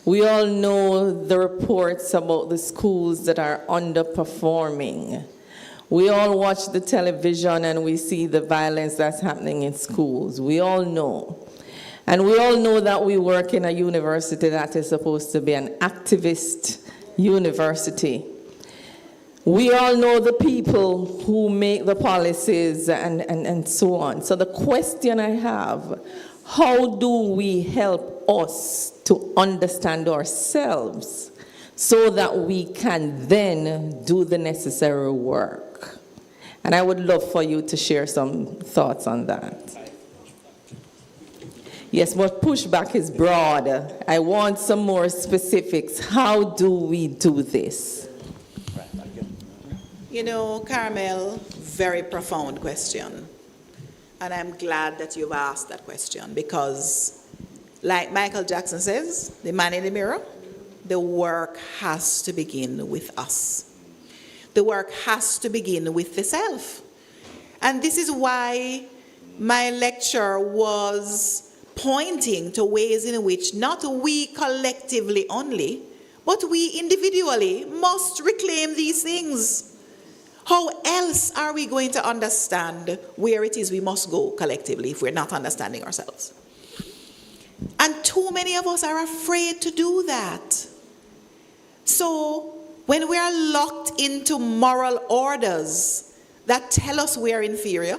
We all know the reports about the schools that are underperforming. We all watch the television and we see the violence that's happening in schools. We all know. And we all know that we work in a university that is supposed to be an activist university. We all know the people who make the policies and so on. So the question I have, how do we help us to understand ourselves so that we can then do the necessary work? And I would love for you to share some thoughts on that. Yes, but pushback is broad. I want some more specifics. How do we do this? You know, Carmel, very profound question. And I'm glad that you've asked that question because, like Michael Jackson says, the man in the mirror, the work has to begin with us. The work has to begin with the self. And this is why my lecture was pointing to ways in which not we collectively only, but we individually must reclaim these things. How else are we going to understand where it is we must go collectively if we're not understanding ourselves? And too many of us are afraid to do that. So when we are locked into moral orders that tell us we are inferior,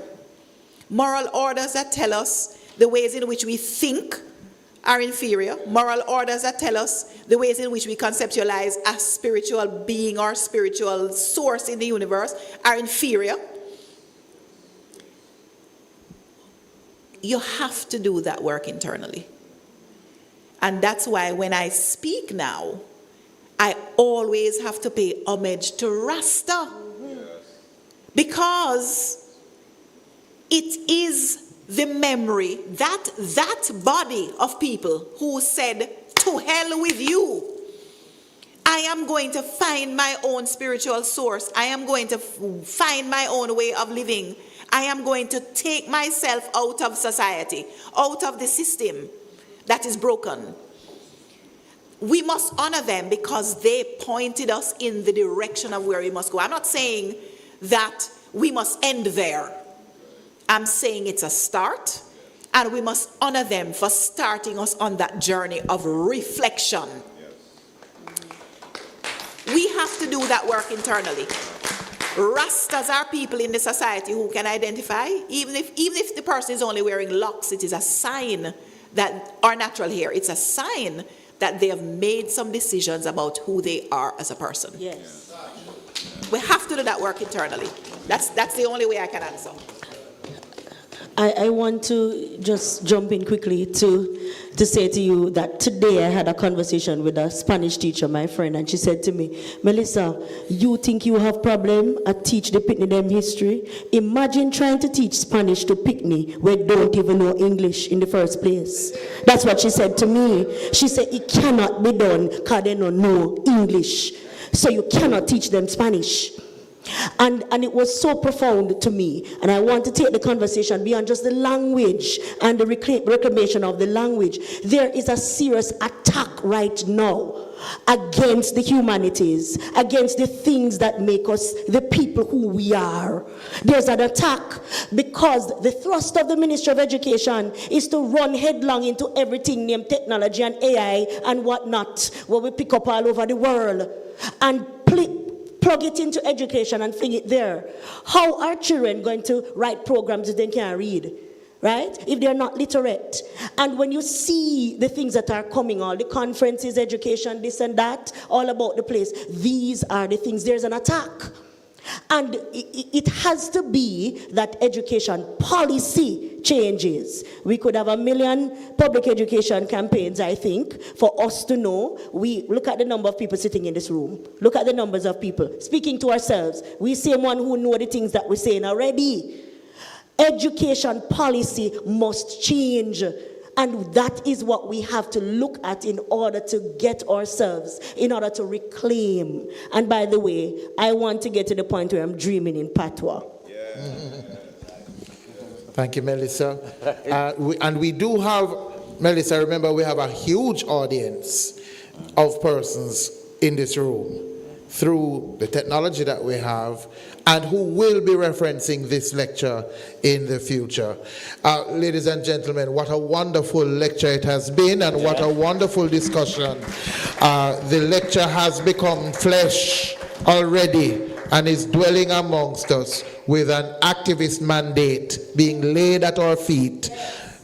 moral orders that tell us the ways in which we think are inferior, moral orders that tell us the ways in which we conceptualize a spiritual being or spiritual source in the universe are inferior. You have to do that work internally. And that's why when I speak now, I always have to pay homage to Rasta. Because it is the memory, that body of people who said, to hell with you. I am going to find my own spiritual source. I am going to find my own way of living. I am going to take myself out of society, out of the system that is broken. We must honor them because they pointed us in the direction of where we must go. I'm not saying that we must end there. I'm saying it's a start, and we must honor them for starting us on that journey of reflection. We have to do that work internally. Rastas are people in the society who can identify, even if the person is only wearing locks, it is a sign that, or natural hair, it's a sign that they have made some decisions about who they are as a person. Yes. We have to do that work internally. That's the only way I can answer. I want to just jump in quickly to say to you that today I had a conversation with a Spanish teacher, my friend, and she said to me, Melissa, you think you have problem at teach the Pitney them history? Imagine trying to teach Spanish to Pitney where they don't even know English in the first place. That's what she said to me. She said it cannot be done because they don't know English. So you cannot teach them Spanish. And it was so profound to me, and I want to take the conversation beyond just the language and the reclamation of the language. There is a serious attack right now against the humanities, against the things that make us the people who we are. There's an attack because the thrust of the Ministry of Education is to run headlong into everything named technology and AI and whatnot, what we pick up all over the world, and plug it into education and fling it there. How are children going to write programs if they can't read? Right? If they're not literate. And when you see the things that are coming, all the conferences, education, this and that, all about the place, these are the things. There's an attack. And it has to be that education policy changes. We could have 1 million public education campaigns, I think, for us to know. We look at the number of people sitting in this room. Look at the numbers of people speaking to ourselves. We same one who know the things that we're saying already. Education policy must change. And that is what we have to look at in order to get ourselves, in order to reclaim. And by the way, I want to get to the point where I'm dreaming in patois. Yeah. Thank you, Melissa. We do have, Melissa, remember we have a huge audience of persons in this room through the technology that we have and who will be referencing this lecture in the future. Ladies and gentlemen, what a wonderful lecture it has been, and what a wonderful discussion. The lecture has become flesh already and is dwelling amongst us with an activist mandate being laid at our feet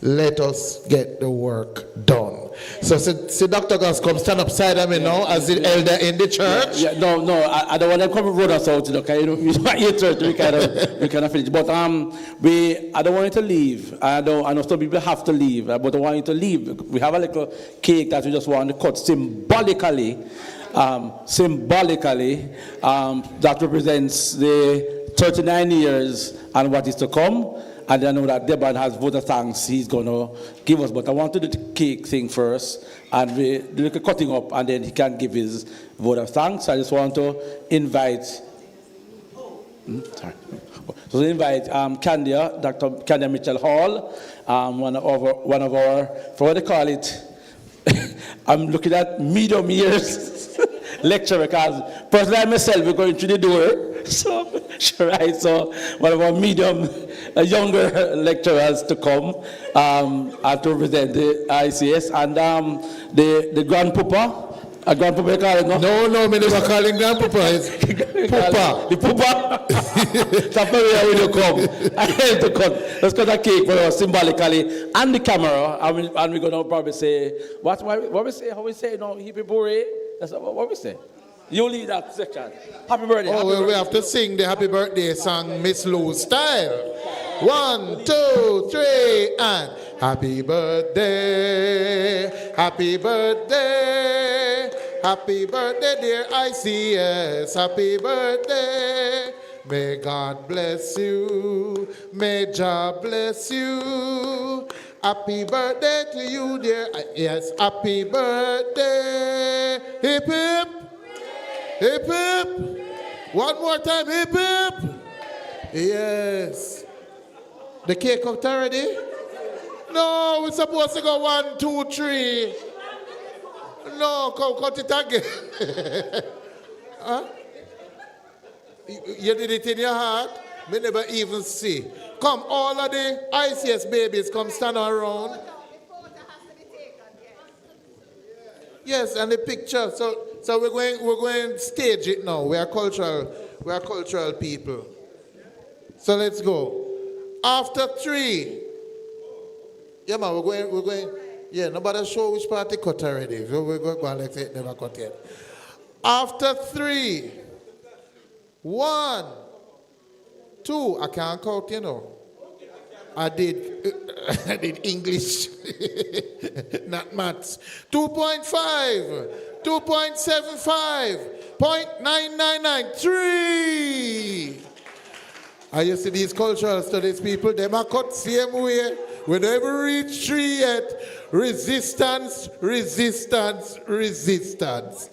Let us get the work done. So, see Dr. Gus come stand up side of me now as the elder in the church. No, I don't want to come road us out, okay? You know, your church, we kind of finish. But I don't want you to leave. I know some people have to leave, but I want you to leave. We have a little cake that we just want to cut symbolically, that represents the 39 years and what is to come. And I know that Deban has vote of thanks he's going to give us. But I want to do the cake thing first, and we do the cutting up, and then he can give his vote of thanks. I just want to invite, Candia, Dr. Candia Mitchell Hall, one of our, for what they call it, I'm looking at medium years lecture, because personally I myself we're going through the door. So one of our medium, younger lecturers to come and to represent the ICS, and the grandpapa. A grandpapa, you call it, no? No, me never call him grandpapa. It's papa. The papa. So where will you come? I have to cut. Let's cut a cake for us symbolically, and the camera, and we're going to probably say, what we say, how we say, no, hippie bore. That's what we say. You lead that section. Happy birthday. Oh, well, we have to sing the happy birthday song, Miss Lou style. 1, 2, 3, and happy birthday, happy birthday, happy birthday, dear ICS, happy birthday. May God bless you, may Jah bless you. Happy birthday to you, dear. Yes, happy birthday. Hip hip. Hip hip. One more time, hip hip. Yes. The cake cut already? No, we're supposed to go 1, 2, 3. No, come cut it again. Huh? You did it in your heart? Me never even see. Come, all of the ICS babies, come stand around. Yes, and the picture. So we're going to stage it now. We are cultural people. So let's go. After 3. Yeah, man, we're going. Yeah, nobody show which party cut already. We're going like it never cut yet. After 3. 1, 2. I can't count, you know. I did English, not maths. 2.5, 2.75, 0.999, 3. I used to these cultural studies people, they are cut same way. We never reach 3 yet. Resistance, resistance, resistance.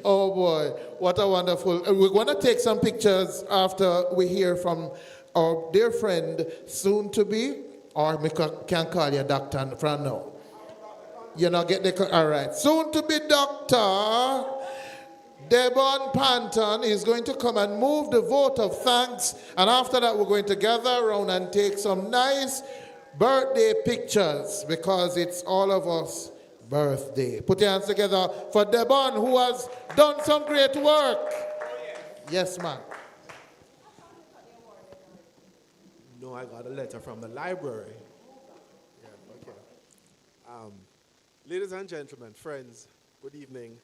Oh boy, what a wonderful. We're going to take some pictures after we hear from our dear friend, soon to be, or we can call you doctor from now. You know, get the, all right. Soon to be Dr. Devon Panton is going to come and move the vote of thanks. And after that, we're going to gather around and take some nice birthday pictures, because it's all of us birthday. Put your hands together for Devon, who has done some great work. Yes, ma'am. No, I got a letter from the library. Yeah, okay. Ladies and gentlemen, friends, good evening.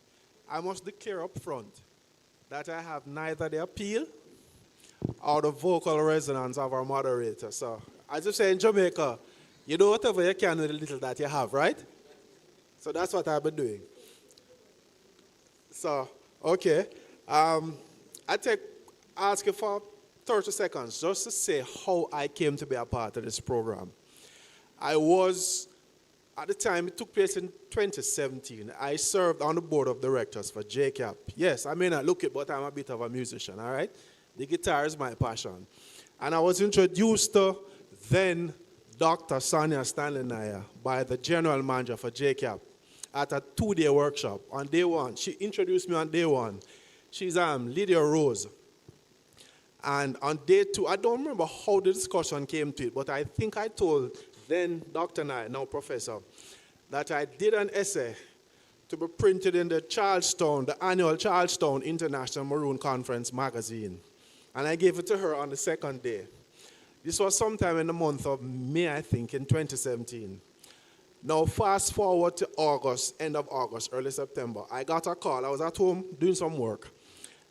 I must declare up front that I have neither the appeal or the vocal resonance of our moderator. So, as you say in Jamaica, you do whatever you can with the little that you have, right? So that's what I've been doing. So, okay. Ask you for 30 seconds just to say how I came to be a part of this program. I was, at the time, it took place in 2017. I served on the board of directors for JCAP. Yes, I may not look it, but I'm a bit of a musician, all right? The guitar is my passion. And I was introduced to then Dr. Sonjah Stanley Niaah by the general manager for JCAP at a 2-day workshop. On day 1, she introduced me on day 1. She's Lydia Rose. And on day 2, I don't remember how the discussion came to it, but I think I told then Dr. Niaah, now professor, that I did an essay to be printed in the annual Charlestown International Maroon Conference magazine. And I gave it to her on the 2nd day. This was sometime in the month of May, I think, in 2017. Now, fast forward to August, end of August, early September. I got a call. I was at home doing some work.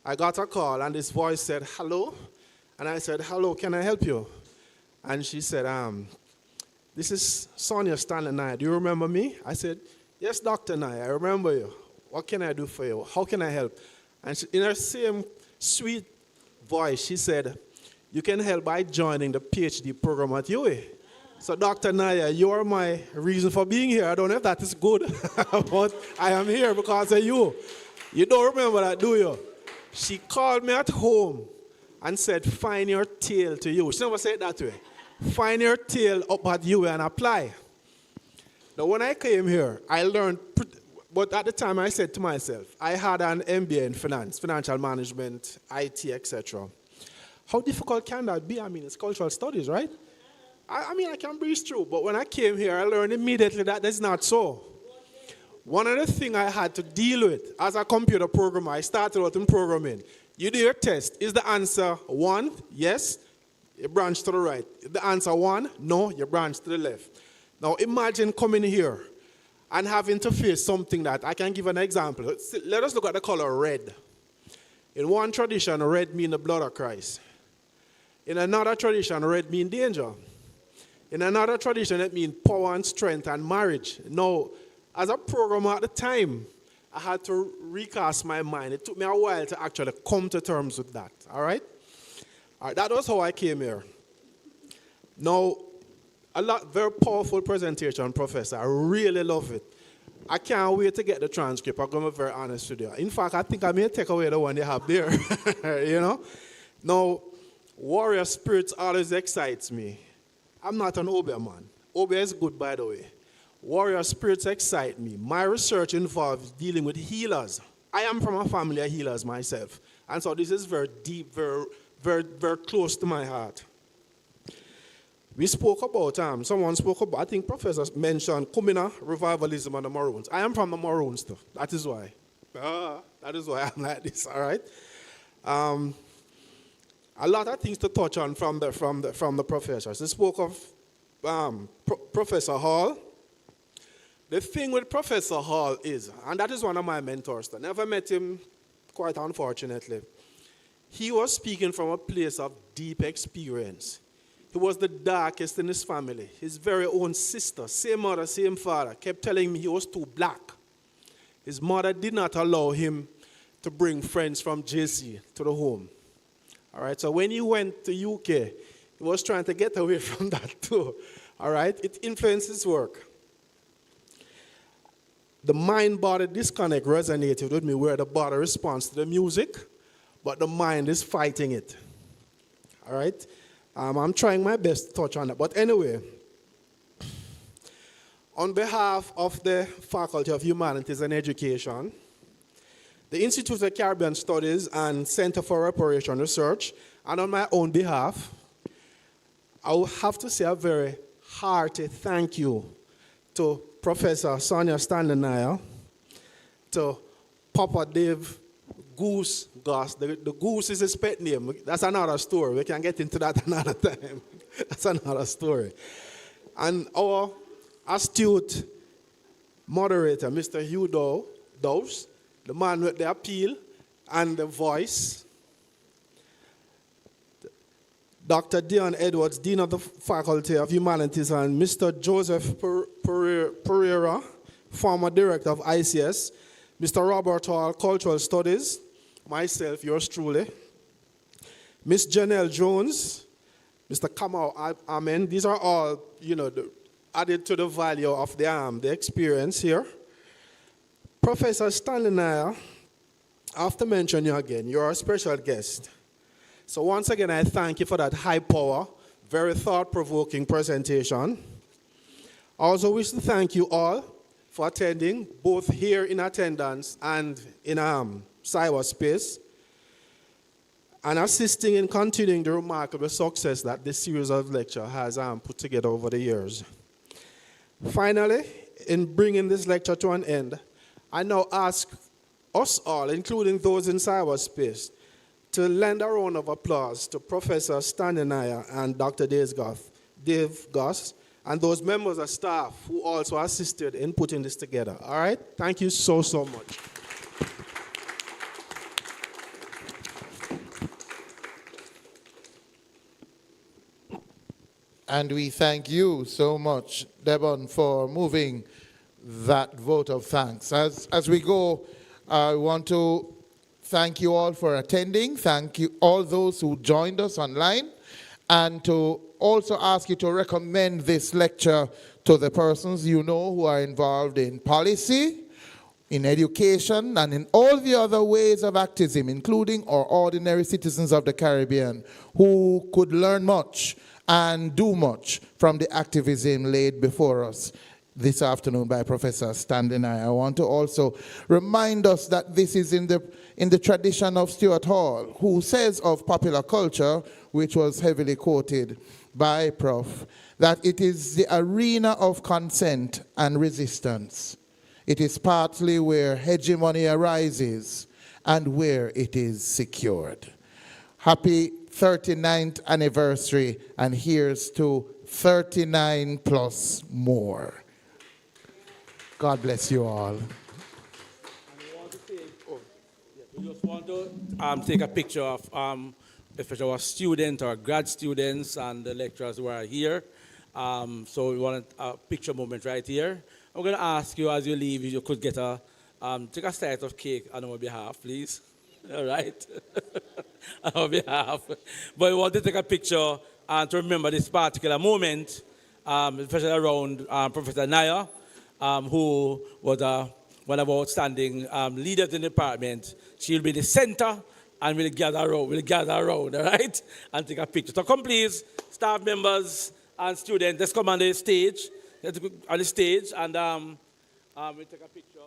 I got a call, and this voice said, hello. And I said, hello, can I help you? And she said, this is Sonjah Stanley Niaah. Do you remember me? I said, yes, Dr. Niaah, I remember you. What can I do for you? How can I help? And she, in her same sweet voice, she said, you can help by joining the PhD program at UA. So, Dr. Niaah, you are my reason for being here. I don't know if that is good, but I am here because of you. You don't remember that, do you? She called me at home and said, find your tail to you. She never said it that way. Find your tail up at UA and apply. Now, when I came here, I learned, but at the time I said to myself, I had an MBA in finance, financial management, IT, etc. How difficult can that be? I mean, it's cultural studies, right? I mean, I can breeze through, but when I came here, I learned immediately that that's not so. One of the things I had to deal with as a computer programmer, I started out in programming. You do your test. Is the answer 1? Yes. You branch to the right. Is the answer 1? No. You branch to the left. Now, imagine coming here and having to face something that, I can give an example. Let us look at the color red. In one tradition, red means the blood of Christ. In another tradition, red means danger. In another tradition, it means power and strength and marriage. Now, as a programmer at the time, I had to recast my mind. It took me a while to actually come to terms with that, all right? All right, that was how I came here. Now, very powerful presentation, Professor. I really love it. I can't wait to get the transcript. I'm going to be very honest with you. In fact, I think I may take away the one you have there, you know? Now, warrior spirits always excites me. I'm not an Obeah man. Obeah is good, by the way. Warrior spirits excite me. My research involves dealing with healers. I am from a family of healers myself. And so this is very deep, very, very, very close to my heart. We spoke about, someone spoke about, I think Professor mentioned Kumina, revivalism, and the Maroons. I am from the Maroons, though. That is why. That is why I'm like this, all right? A lot of things to touch on from the professors. They spoke of Professor Hall. The thing with Professor Hall is, and that is one of my mentors, I never met him, quite unfortunately. He was speaking from a place of deep experience. He was the darkest in his family. His very own sister, same mother, same father, kept telling me he was too black. His mother did not allow him to bring friends from JC to the home. All right, so when he went to UK, he was trying to get away from that too. All right, it influenced his work. The mind-body disconnect resonated with me, where the body responds to the music, but the mind is fighting it. All right, I'm trying my best to touch on that. But anyway, on behalf of the Faculty of Humanities and Education, the Institute of Caribbean Studies and Center for Reparations Research, and on my own behalf, I will have to say a very hearty thank you to Professor Sonjah Stanley Niaah, to Papa Dave Goose Goss. The Goose is his pet name. That's another story. We can get into that another time. That's another story. And our astute moderator, Mr. Hugh Dawes, the man with the appeal and the voice. Dr. Dion Edwards, Dean of the Faculty of Humanities, and Mr. Joseph Pereira, former Director of ICS, Mr. Robert Hall, Cultural Studies, myself, yours truly, Miss Janelle Jones, Mr. Kamal Amen. These are all, added to the value of the experience here. Professor Stanley Niaah, I have to mention you again. You're a special guest. So once again, I thank you for that high-power, very thought-provoking presentation. I also wish to thank you all for attending, both here in attendance and in cyberspace, and assisting in continuing the remarkable success that this series of lectures has put together over the years. Finally, in bringing this lecture to an end, I now ask us all, including those in cyberspace, to lend a round of applause to Professor Stanley Niaah and Dr. Dave Goss, and those members of staff who also assisted in putting this together. All right? Thank you so, so much. And we thank you so much, Devon, for moving that vote of thanks. As we go, I want to thank you all for attending. Thank you all those who joined us online, and to also ask you to recommend this lecture to the persons you know who are involved in policy, in education, and in all the other ways of activism, including our ordinary citizens of the Caribbean who could learn much and do much from the activism laid before us this afternoon by Professor Stanley Niaah. I want to also remind us that this is in the tradition of Stuart Hall, who says of popular culture, which was heavily quoted by Prof, that it is the arena of consent and resistance. It is partly where hegemony arises and where it is secured. Happy 39th anniversary, and here's to 39 plus more. God bless you all. We just want to take a picture of especially our students, our grad students, and the lecturers who are here. So we want a picture moment right here. I'm going to ask you as you leave if you could get take a slice of cake on our behalf, please. All right. On our behalf. But we want to take a picture and to remember this particular moment, especially around Professor Niaah, who was one of our outstanding leaders in the department. She'll be the center, and we'll gather around, all right, and take a picture. So come, please, staff members and students, let's come on the stage, and we'll take a picture.